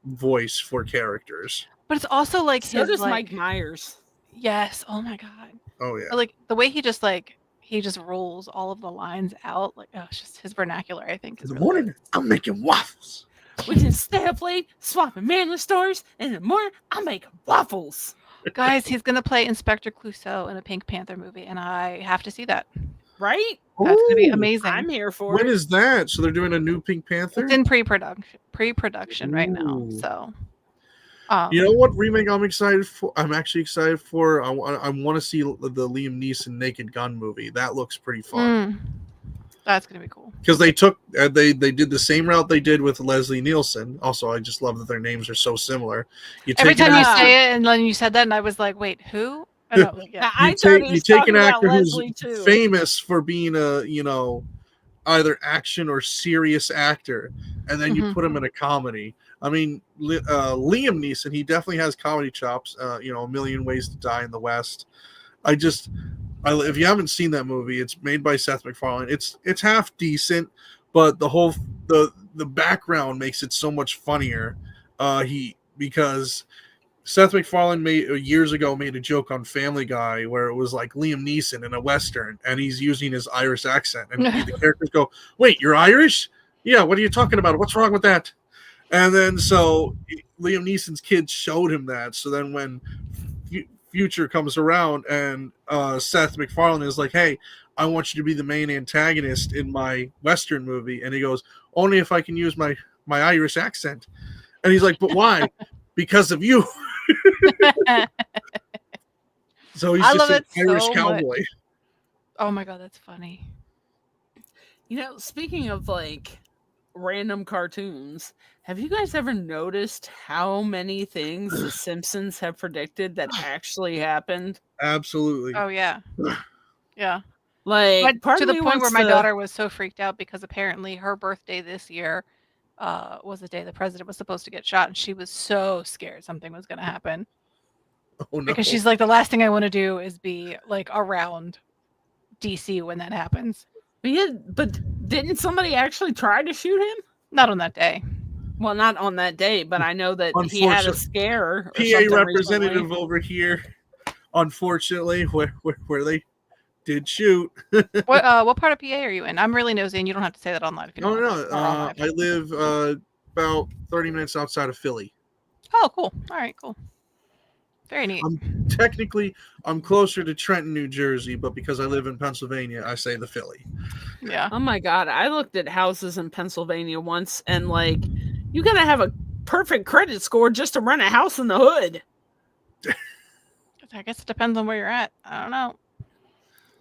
voice for characters. But it's also like so his does like Mike Myers. yes. Oh my god. Oh yeah. Like the way he just rolls all of the lines out. Like it's just his vernacular. I think is In the really morning, I'm making waffles. We can stay up late, swapping manly stores, and in the morning, I'll make waffles. Guys, he's gonna play Inspector Clouseau in a Pink Panther movie, and I have to see that. Right? That's gonna be Ooh, amazing. I'm here for When it. is that? So they're doing a new Pink Panther? It's in pre-production right now. Ooh. So, you know what remake I'm excited for? I'm actually excited for. I want to see the Liam Neeson Naked Gun movie. That looks pretty fun. That's gonna be cool. Because they took they did the same route they did with Leslie Nielsen. Also, I just love that their names are so similar. Every time you say it, and then you said that, and I was like, "Wait, who?" I know, like, yeah. You take an actor who's famous for being a either action or serious actor, and then you put him in a comedy. I mean, Liam Neeson, he definitely has comedy chops. A Million Ways to Die in the West. If you haven't seen that movie, it's made by Seth MacFarlane. It's half decent, but the background makes it so much funnier. Because Seth MacFarlane years ago made a joke on Family Guy where it was like Liam Neeson in a Western, and he's using his Irish accent, and the characters go, "Wait, you're Irish? Yeah, what are you talking about? What's wrong with that?" And then so Liam Neeson's kids showed him that. So then when Future comes around and Seth MacFarlane is like, "Hey, I want you to be the main antagonist in my Western movie," and he goes, "Only if I can use my Irish accent." And he's like, "But why?" "Because of you." So he's just an Irish cowboy. Oh my god, that's funny. Speaking of like random cartoons, have you guys ever noticed how many things The Simpsons have predicted that actually happened? Absolutely. Oh yeah. Yeah. Like to the point where my daughter was so freaked out because apparently her birthday this year was the day the president was supposed to get shot, and she was so scared something was going to happen. Oh no. Because she's like, the last thing I want to do is be like around DC when that happens. But didn't somebody actually try to shoot him? Not on that day. Well, not on that day, but I know that he had a scare. PA representative recently. Over here, unfortunately, where they did shoot. What part of PA are you in? I'm really nosy, and you don't have to say that online. If you don't no. I live about 30 minutes outside of Philly. Oh, cool. All right, cool. Very neat. I'm closer to Trenton, New Jersey, but because I live in Pennsylvania, I say the Philly. Yeah. Oh my god, I looked at houses in Pennsylvania once, and like, you gotta have a perfect credit score just to rent a house in the hood. I guess it depends on where you're at. I don't know.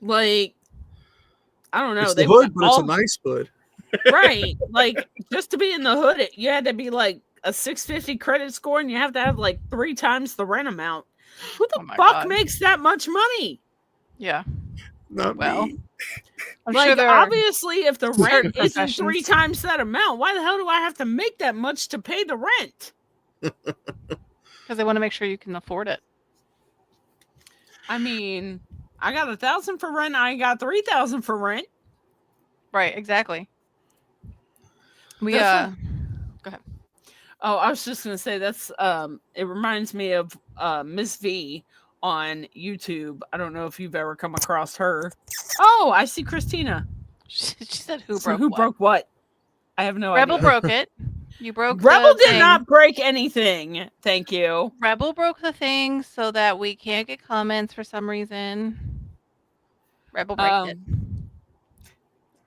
Like, I don't know. It's the hood, but it's a nice hood. Right. Like, just to be in the hood, you had to be like a 650 credit score, and you have to have like 3 times the rent amount. Who the fuck makes that much money? Yeah. Not me. I'm like, sure obviously, if the rent isn't 3 times that amount, why the hell do I have to make that much to pay the rent? Because they want to make sure you can afford it. I mean, I got 1,000 for rent. I got 3,000 for rent. Right. Exactly. Go ahead. Oh, I was just gonna say that's it reminds me of Miss V on YouTube. I don't know if you've ever come across her. Oh, I see Christina. She said, "Who broke what?" I have no idea. Rebel broke it. You broke Rebel the did thing. not break anything. Thank you. Rebel broke the thing so that we can't get comments for some reason. Rebel break it.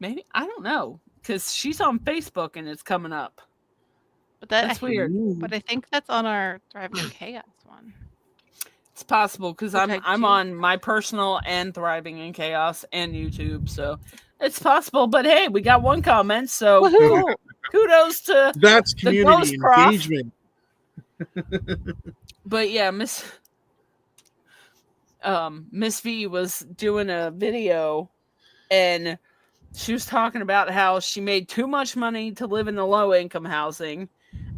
Maybe I don't know because she's on Facebook and it's coming up. But That's weird. But I think that's on our Thriving in Chaos one. It's possible because Which I I'm do- on my personal and Thriving in Chaos and YouTube, so it's possible. But hey, we got one comment, so Woohoo! kudos to That's the community ghost prof. engagement. But yeah, Miss V was doing a video and she was talking about how she made too much money to live in the low income housing,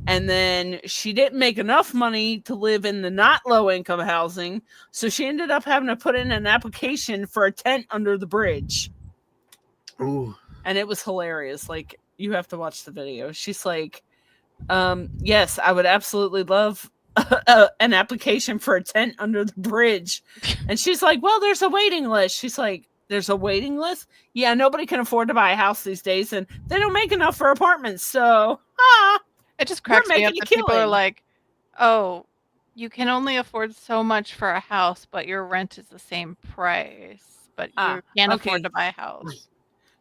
and then she didn't make enough money to live in the not low income housing, so she ended up having to put in an application for a tent under the bridge. Ooh. And it was hilarious. Like, you have to watch the video. She's like, yes, I would absolutely love an application for a tent under the bridge. And she's like, well, there's a waiting list. She's like, there's a waiting list? Yeah, nobody can afford to buy a house these days, and they don't make enough for apartments, so it just cracks me up making a that people are killing. like, oh, you can only afford so much for a house, but your rent is the same price, but you can't afford to buy a house.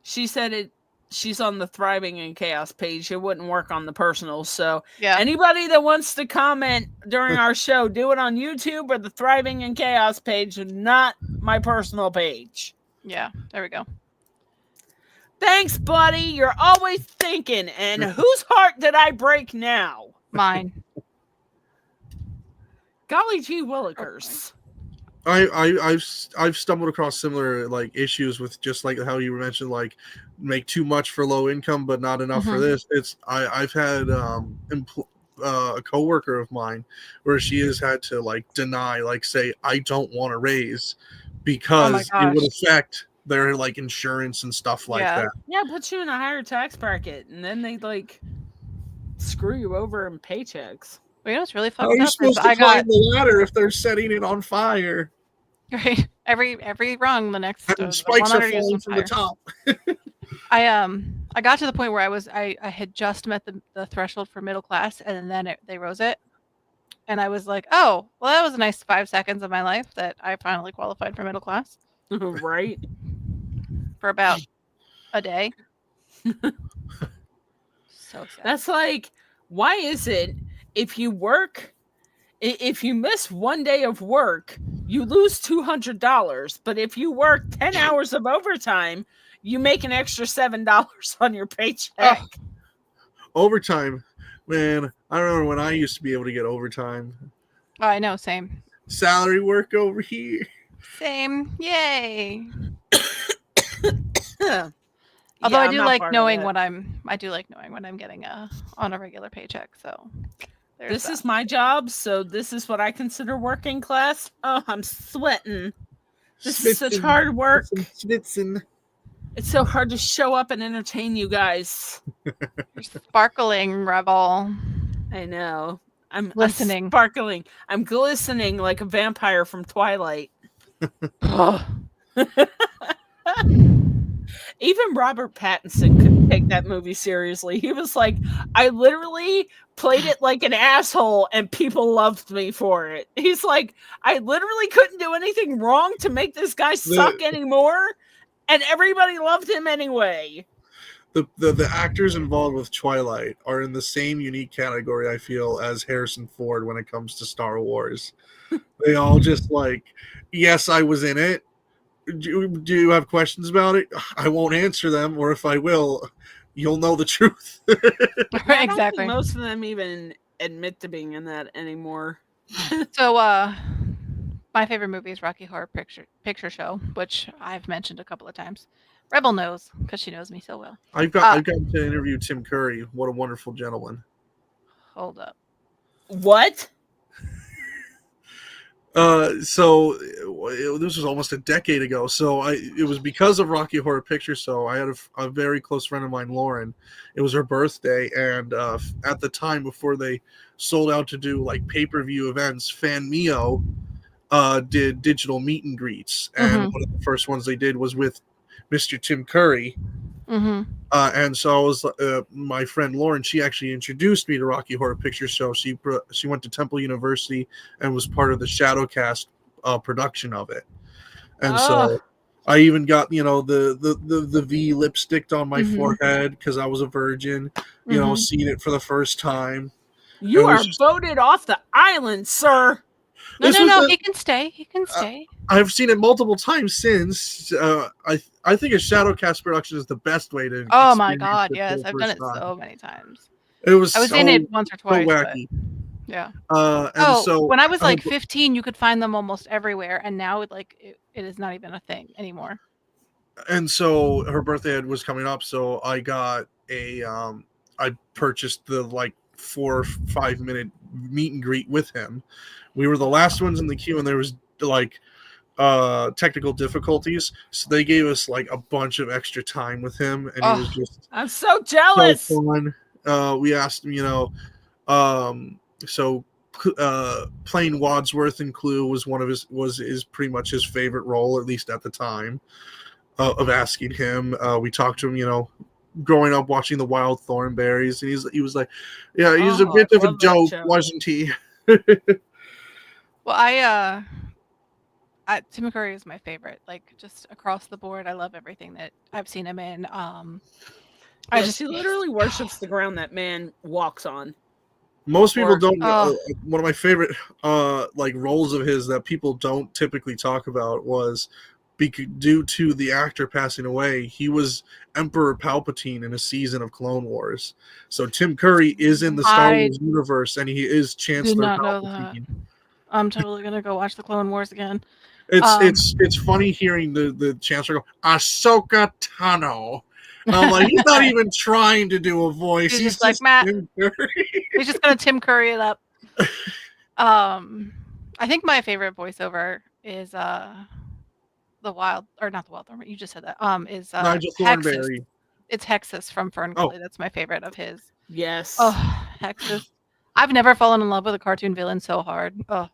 She said she's on the Thriving in Chaos page. It wouldn't work on the personal. So Yeah. Anybody that wants to comment during our show, do it on YouTube or the Thriving in Chaos page, not my personal page. Yeah, there we go. Thanks, buddy. You're always thinking. And whose heart did I break now? Mine. Golly gee willikers. I've stumbled across similar like issues with just like how you mentioned, like make too much for low income but not enough for this. I've had a coworker of mine where she has had to like deny, like say I don't want a raise because it would affect their like insurance and stuff like that. Yeah, put you in a higher tax bracket and then they like screw you over in paychecks. Well, you know what's really fucked How are you up supposed is to I climb got the ladder if they're setting it on fire? right every rung the next And spikes are 100 years falling from the top. I got to the point where I had just met the threshold for middle class, and then they rose it, and I was like, oh, well, that was a nice 5 seconds of my life that I finally qualified for middle class. Right. For about a day. So sad. That's like, why is it if you miss one day of work, you lose $200, but if you work 10 hours of overtime, you make an extra $7 on your paycheck? Overtime, man. I remember when I used to be able to get overtime. Oh, I know, same. Salary work over here. Same. Yay. Although I do like knowing what I'm getting on a regular paycheck. So this is my job, so this is what I consider working class. Oh, I'm sweating. This is such hard work. Schwitzen. It's so hard to show up and entertain you guys. You're sparkling, Rebel. I know. I'm listening. I'm sparkling. I'm glistening like a vampire from Twilight. Even Robert Pattinson couldn't take that movie seriously. He was like, I literally played it like an asshole and people loved me for it. He's like, I literally couldn't do anything wrong to make this guy suck anymore, and everybody loved him anyway. The actors involved with Twilight are in the same unique category, I feel, as Harrison Ford when it comes to Star Wars. They all just like, yes, I was in it. Do you have questions about it? I won't answer them, or if I will, you'll know the truth. Exactly. I don't think most of them even admit to being in that anymore. So, my favorite movie is Rocky Horror Picture Show, which I've mentioned a couple of times. Rebel knows because she knows me so well. I've got to interview Tim Curry. What a wonderful gentleman. Hold up. What? So this was almost a decade ago. So it was because of Rocky Horror Picture Show. I had a very close friend of mine, Lauren. It was her birthday, and at the time before they sold out to do like pay-per-view events, FanMio did digital meet and greets, and one of the first ones they did was with Mr. Tim Curry. And so I was my friend Lauren. She actually introduced me to Rocky Horror Picture Show. She went to Temple University and was part of the Shadowcast production of it. And so I even got the V lipstick on my forehead because I was a virgin. Seeing it for the first time. You are voted off the island, sir. No. He can stay. He can stay. I've seen it multiple times since. I think a Shadowcast production is the best way to. Oh my god! Yes, I've done it so many times. It was. I was in it once or twice. So wacky. Yeah. So when I was like 15, you could find them almost everywhere, and now it is not even a thing anymore. And so her birthday was coming up, so I got I purchased the 4 or 5 minute meet and greet with him. We were the last ones in the queue, and there was technical difficulties, so they gave us a bunch of extra time with him, and he was just I'm so jealous. So fun. We asked him, so playing Wadsworth in Clue was pretty much his favorite role, at least at the time of asking him. We talked to him, growing up watching the Wild Thornberries, and he was like, yeah, he's a bit of a joke, wasn't he? Well, Tim Curry is my favorite, just across the board. I love everything that I've seen him in. She literally worships the ground that man walks on. Most people don't. One of my favorite roles of his that people don't typically talk about was due to the actor passing away. He was Emperor Palpatine in a season of Clone Wars. So Tim Curry is in the Star Wars universe, and he is Chancellor did not Palpatine. Know that. I'm totally gonna go watch the Clone Wars again. It's funny hearing the Chancellor go, Ahsoka Tano. And I'm like, he's not even trying to do a voice. He's just Matt. He's just gonna Tim Curry it up. I think my favorite voiceover is not the Wild Thornberry. You just said that. Is Nigel Thornberry. It's Hexus from Ferngully. That's my favorite of his. Yes. Oh, Hexus. I've never fallen in love with a cartoon villain so hard. Oh,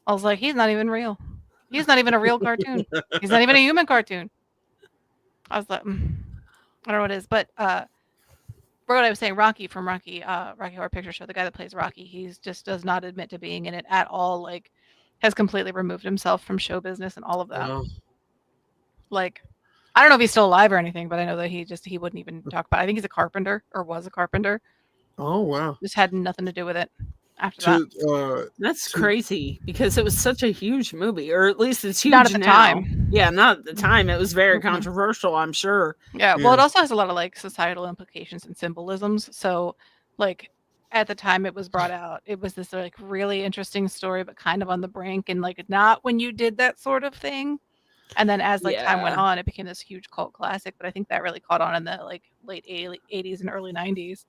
I was like, he's not even real. He's not even a real cartoon. He's not even a human cartoon. I was like, I don't know what it is, but what I was saying, Rocky from Rocky Horror Picture Show, the guy that plays Rocky, he just does not admit to being in it at all. Has completely removed himself from show business and all of that. Wow. I don't know if he's still alive or anything, but I know that he wouldn't even talk about it. I think he's a carpenter or was a carpenter. Oh wow! Just had nothing to do with it after that. That's crazy because it was such a huge movie, or at least it's huge not at the now. time. Yeah, not at the time. It was very controversial, I'm sure. Yeah, well, it also has a lot of societal implications and symbolisms. So, at the time it was brought out, it was this really interesting story, but kind of on the brink, and not when you did that sort of thing. And then as time went on, it became this huge cult classic. But I think that really caught on in the late 80s and early 90s.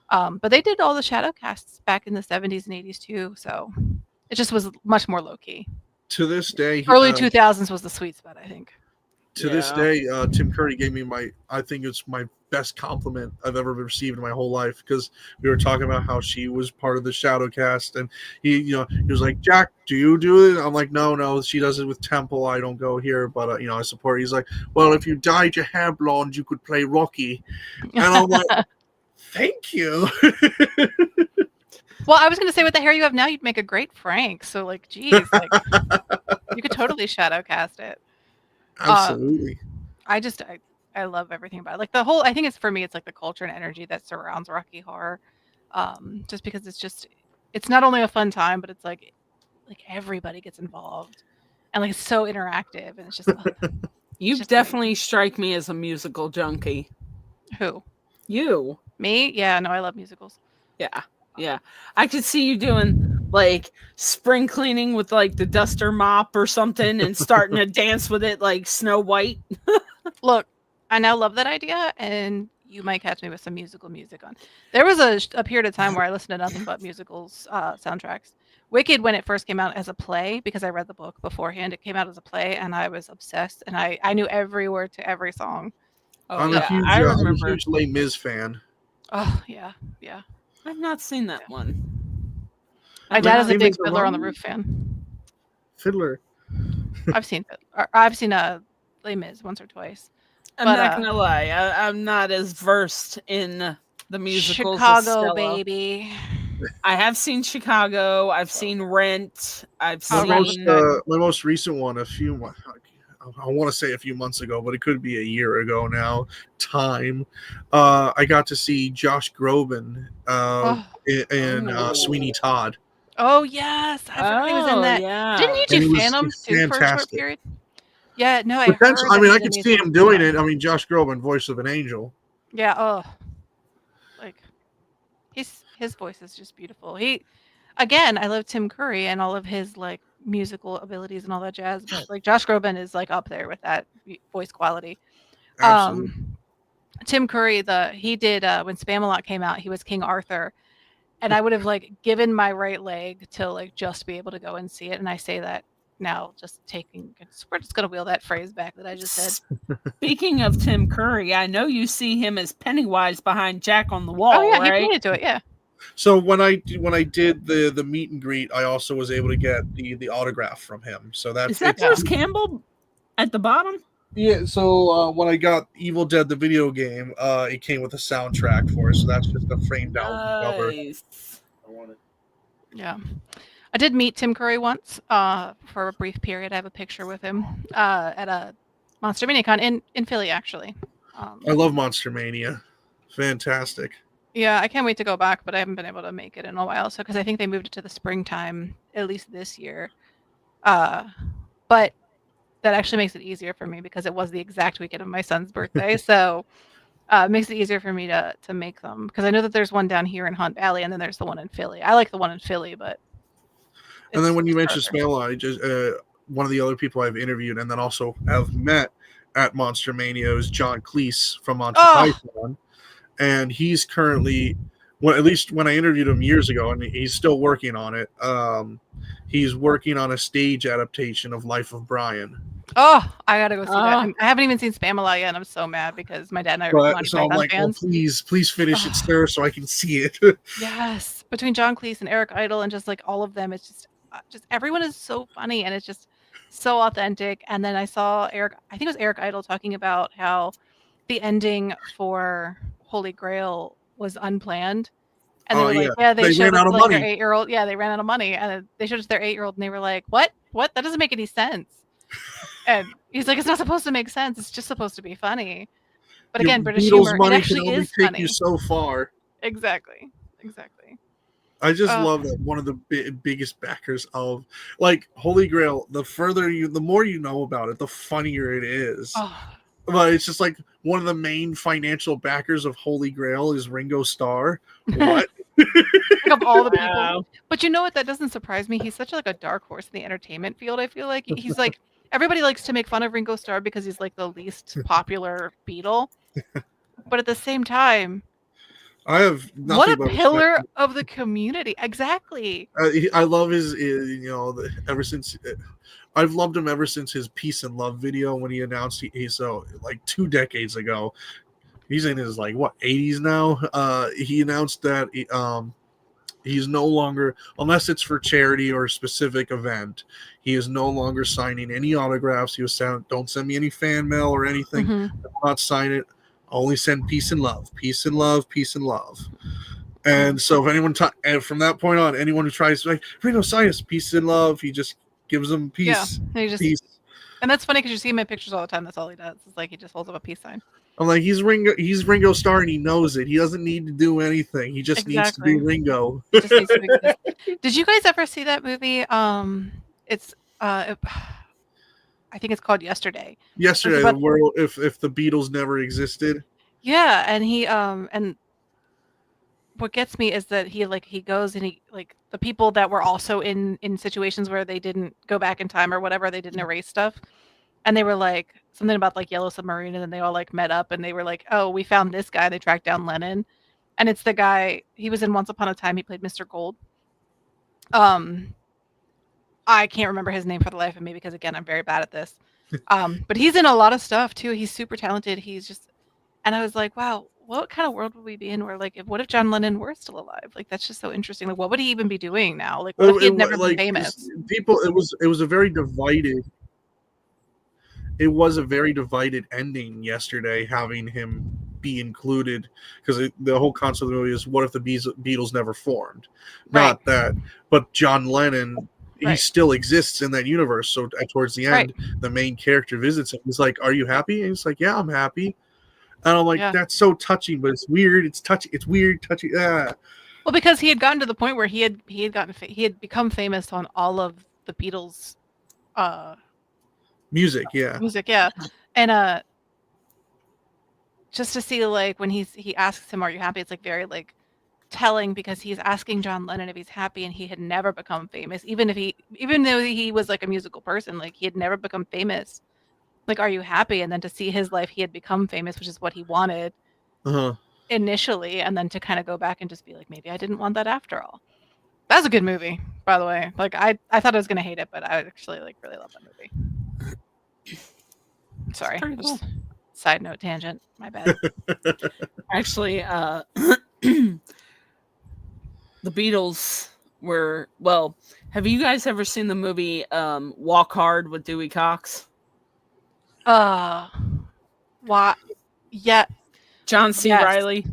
But they did all the shadow casts back in the 70s and 80s too, so it just was much more low key. To this day, early 2000s was the sweet spot, I think. To this day, Tim Curry gave me I think it's my best compliment I've ever received in my whole life, because we were talking about how she was part of the shadow cast, and he was like, Jack, do you do it? I'm like, no, she does it with Temple. I don't go here, but I support. He's like, well, if you dyed your hair blonde, you could play Rocky, and I'm like. Thank you. Well, I was going to say, with the hair you have now, you'd make a great Frank. So, geez, you could totally shadow cast it. Absolutely. I love everything about it. I think it's, for me, it's the culture and energy that surrounds Rocky Horror. Just because it's not only a fun time, but it's everybody gets involved, and it's so interactive, and it's just. You definitely strike me as a musical junkie. Who? You. Me? Yeah, no, I love musicals. Yeah. I could see you doing spring cleaning with the duster mop or something and starting to dance with it like Snow White. Look, I now love that idea, and you might catch me with some musical music on. There was a period of time where I listened to nothing but musicals soundtracks. Wicked, when it first came out as a play, because I read the book beforehand, it came out as a play, and I was obsessed, and I knew every word to every song. I'm a huge Les Mis fan. Oh, yeah. I've not seen that one. My dad is a big Fiddler on the Roof fan. Fiddler. I've seen Les Mis once or twice. I'm not gonna lie, I'm not as versed in the musicals as Chicago, Stella. baby. I have seen Chicago. I've seen Rent. I've Oh, seen. Rent was good. My most recent one, I want to say a few months ago, but it could be a year ago now. Time. I got to see Josh Groban in Sweeney Todd. Oh yes, I forgot he was in that. Yeah. Didn't you And do he was Phantoms too for a short fantastic. period? Yeah, no, I Potential, heard. I That mean, he I did could see amazing him doing stuff. it. I mean, Josh Groban, voice of an angel. Yeah. Oh, like his voice is just beautiful. Again, I love Tim Curry and all of his like musical abilities and all that jazz, but like Josh Groban is like up there with that voice quality. Absolutely. Tim Curry, he did when Spamalot came out, he was King Arthur, and I would have like given my right leg to like just be able to go and see it. And I say that now, we're just gonna wheel that phrase back that I just said. Speaking of Tim Curry, I know you see him as Pennywise behind Jack on the Wall. Oh yeah, right? he pointed to it. Yeah. So when I did the meet and greet, I also was able to get the autograph from him. So Is that Bruce Campbell at the bottom? Yeah. So when I got Evil Dead the video game, it came with a soundtrack for it. So that's just a framed out cover. I want it. Yeah. I did meet Tim Curry once for a brief period. I have a picture with him at a Monster Mania Con in Philly, actually. I love Monster Mania. Fantastic. Yeah, I can't wait to go back, but I haven't been able to make it in a while. So, because I think they moved it to the springtime, at least this year. But that actually makes it easier for me because it was the exact weekend of my son's birthday. So it makes it easier for me to make them. Because I know that there's one down here in Hunt Valley, and then there's the one in Philly. I like the one in Philly, but... And then when you mentioned Spamla, I just one of the other people I've interviewed and then also have met at Monster Mania is John Cleese from Monty Python. And he's currently, well, at least when I interviewed him years ago, and he's still working on it. He's working on a stage adaptation of Life of Brian. Oh, I gotta go see that. I haven't even seen Spamalot yet, and I'm so mad because my dad and I are Monty Python fans. Well, please finish it, sir, so I can see it. Yes, between John Cleese and Eric Idle and just like all of them, it's just everyone is so funny and it's just so authentic. And then I saw I think it was Eric Idle talking about how the ending for Holy Grail was unplanned. And they were like, yeah, they showed us like their 8-year-old. Yeah, they ran out of money. And they showed us their 8-year-old and they were like, what? That doesn't make any sense. And he's like, it's not supposed to make sense. It's just supposed to be funny. But again, British humor, it actually is funny. You so far. Exactly. I just love that one of the biggest backers of like Holy Grail. The more you know about it, the funnier it is. But it's just like one of the main financial backers of Holy Grail is Ringo Starr. What? Of all the people. But you know what? That doesn't surprise me. He's such like a dark horse in the entertainment field. I feel like he's like everybody likes to make fun of Ringo Starr because he's like the least popular Beatle. But at the same time, I have what a pillar of the community. Exactly. I love his, ever since I've loved him ever since his Peace and Love video when he announced he's like 2 decades ago. He's in his 80s now. He announced that he's no longer, unless it's for charity or a specific event, he is no longer signing any autographs. He was saying, "Don't send me any fan mail or anything. I will not sign it. I'll only send peace and love, peace and love, peace and love." And so if anyone, and from that point on, anyone who tries to Ringo sign us peace and love, he just gives them peace. Yeah, peace. And that's funny because you see him in pictures all the time. That's all he does. It's like he just holds up a peace sign. I'm like, he's Ringo Starr and he knows it. He doesn't need to do anything. He just needs to be Ringo. Did you guys ever see that movie? It's I think it's called Yesterday. Yesterday, the world if the Beatles never existed. Yeah, and he and what gets me is that he goes and he the people that were also in situations where they didn't go back in time or whatever, they didn't erase stuff. And they were like something about Yellow Submarine, and then they all met up and they were like, "Oh, we found this guy." They tracked down Lennon, and it's the guy, he was in Once Upon a Time. He played Mr. Gold. I can't remember his name for the life of me because again, I'm very bad at this. But he's in a lot of stuff too. He's super talented. He's just, and I was like, wow, what kind of world would we be in where what if John Lennon were still alive? That's just so interesting. What would he even be doing now? What if he had never been famous? People, it was a very divided. it was a very divided ending yesterday, having him be included, because the whole concept of the movie is, what if the Beatles never formed? Right. Not that, but John Lennon, he Right. still exists in that universe. So towards the end, the main character visits him. He's like, "Are you happy?" And he's like, "Yeah, I'm happy." And I'm like, Yeah. that's so touching, but it's weird. It's touchy. It's weird, touchy. Ah. Well, because he had gotten to the point where he had become famous on all of the Beatles Music, yeah. music, yeah. And just to see, like, when he asks him, "Are you happy?" It's like very like telling, because he's asking John Lennon if he's happy, and he had never become famous, even though he was like a musical person, like he had never become famous. Like, "Are you happy?" And then to see his life, he had become famous, which is what he wanted initially, and then to kind of go back and just be like, maybe I didn't want that after all. That's a good movie, by the way. Like, I thought I was gonna hate it, but I actually like really love that movie. Sorry. Cool. Side note tangent. My bad. Actually, the Beatles were, well, have you guys ever seen the movie Walk Hard with Dewey Cox? What? Yeah. John C. Yes. Reilly?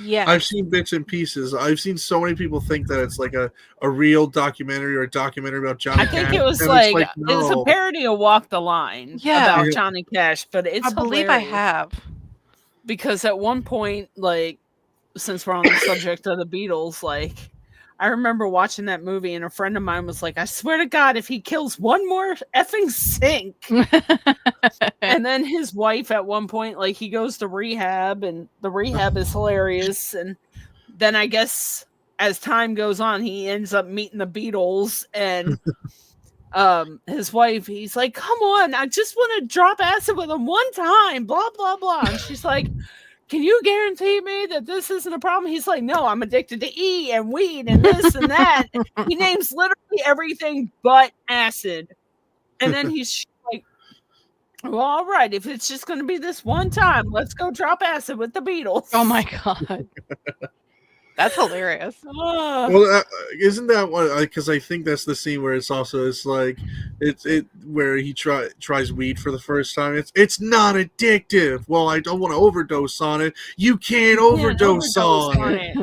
Yeah. I've seen bits and pieces. I've seen so many people think that it's like a real documentary or a documentary about Johnny Cash. I think it was like it's a parody of Walk the Line about Johnny Cash, but it's I believe hilarious. I have. Because at one point, like, since we're on the subject of the Beatles, like, I remember watching that movie and a friend of mine was like, I swear to God, if he kills one more effing sink. And then his wife at one point, like, he goes to rehab and the rehab is hilarious. And then I guess as time goes on, he ends up meeting the Beatles and his wife, he's like, come on, I just want to drop acid with him one time, blah, blah, blah. And she's like, can you guarantee me that this isn't a problem? He's like, no, I'm addicted to E and weed and this and that. He names literally everything but acid. And then he's like, well, all right, if it's just going to be this one time, let's go drop acid with the Beatles. Oh my God. That's hilarious. Well, isn't that what? Because I think that's the scene where it's like where he tries weed for the first time. It's not addictive. Well, I don't want to overdose on it. You can't overdose on it.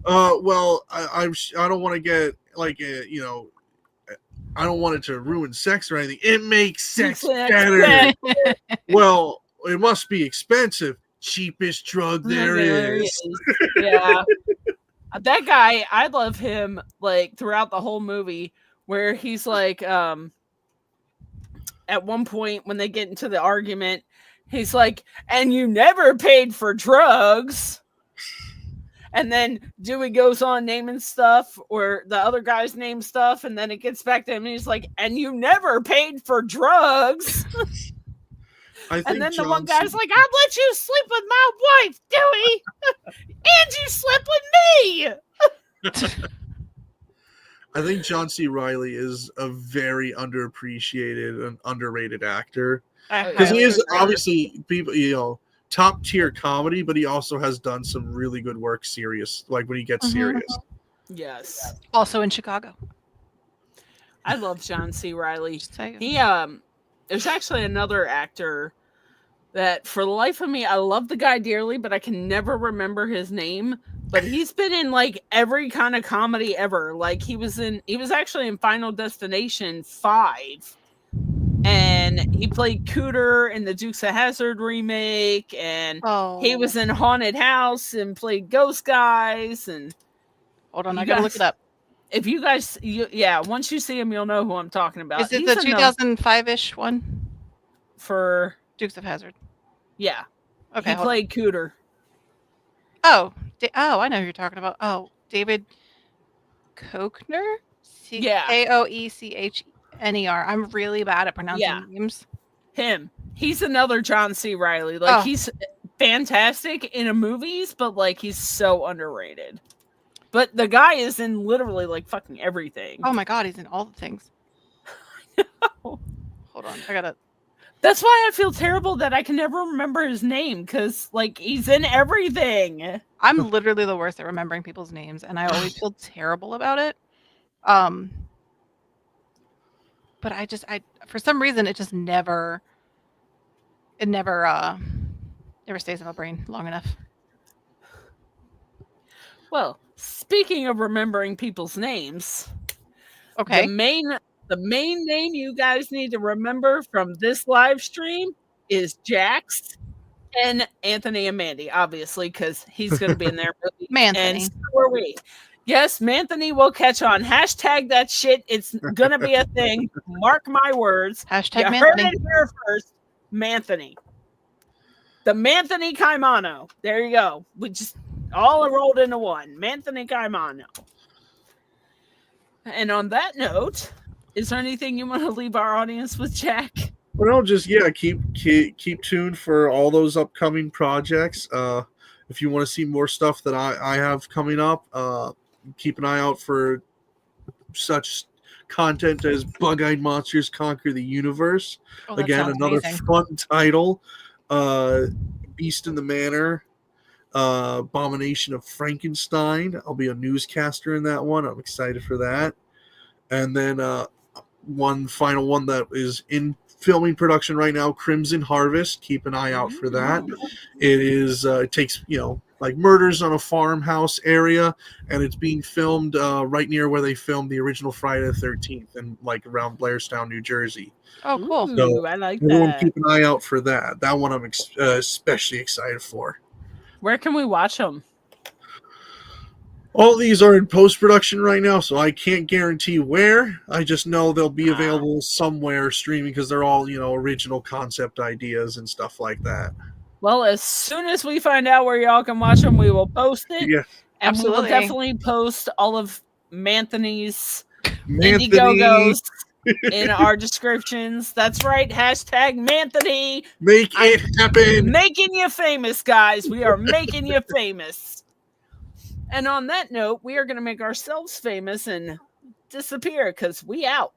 Well, I don't want to get like I don't want it to ruin sex or anything. It makes sex better. Well, it must be expensive. Cheapest drug there is. Yeah. That guy, I love him, like, throughout the whole movie, where he's like, at one point when they get into the argument, he's like, and you never paid for drugs. And then Dewey goes on naming stuff, or the other guys name stuff, and then it gets back to him, and he's like, and you never paid for drugs. And then the one guy's like, I'd let you sleep with my wife, Dewey, and you slept with me. I think John C. Reilly is a very underappreciated and underrated actor. Because he is obviously top tier comedy, but he also has done some really good work serious, like when he gets serious. Yes. Also in Chicago. I love John C. Reilly. He there's actually another actor that for the life of me, I love the guy dearly, but I can never remember his name. But he's been in like every kind of comedy ever. Like he was actually in Final Destination 5. And he played Cooter in the Dukes of Hazzard remake, and he was in Haunted House and played Ghost Guys. And hold on, I gotta look it up. If you guys, once you see him, you'll know who I'm talking about. Is it the 2005-ish one for Dukes of Hazzard? Yeah. Okay. He played Cooter. Oh, I know who you're talking about. Oh, David Koechner? Koechner. I'm really bad at pronouncing names. Him. He's another John C. Reilly. Like, he's fantastic in movies, but, like, he's so underrated. But the guy is in literally, like, fucking everything. Oh, my God. He's in all the things. Hold on. I gotta... That's why I feel terrible that I can never remember his name, because, like, he's in everything. I'm literally the worst at remembering people's names, and I always feel terrible about it. But I for some reason, it just never it never stays in my brain long enough. Well, speaking of remembering people's names, Okay. the main name you guys need to remember from this live stream is Jax and Anthony and Mandy, obviously, because he's going to be in their movie. Manthony. And so are we. Yes, Manthony will catch on. Hashtag that shit. It's going to be a thing. Mark my words. Hashtag You heard Manthony. it here first. Manthony. The Manthony Kaimano. There you go. We just all rolled into one. Manthony Kaimano. And on that note, is there anything you want to leave our audience with, Jack? Well, just keep tuned for all those upcoming projects. If you want to see more stuff that I have coming up, keep an eye out for such content as Bug-Eyed Monsters Conquer the Universe. Oh, that Again, sounds another amazing. fun title. Beast in the Manor. Abomination of Frankenstein. I'll be a newscaster in that one. I'm excited for that. And then one final one that is in filming production right now, Crimson Harvest. Keep an eye out for that. It is it takes like murders on a farmhouse area, and it's being filmed right near where they filmed the original Friday the 13th, and like around Blairstown, New Jersey. Oh, cool. So, I like Everyone that. keep an eye out for that. That one I'm especially excited for. Where can we watch them? All these are in post-production right now, so I can't guarantee where. I just know they'll be available somewhere streaming because they're all, original concept ideas and stuff like that. Well, as soon as we find out where y'all can watch them, we will post it. Yeah. And we will Absolutely. definitely post all of Manthony's Manthony. Indiegogos in our descriptions. That's right. Hashtag Manthony. Make it happen. Making you famous, guys. We are making you famous. And on that note, we are going to make ourselves famous and disappear because we out.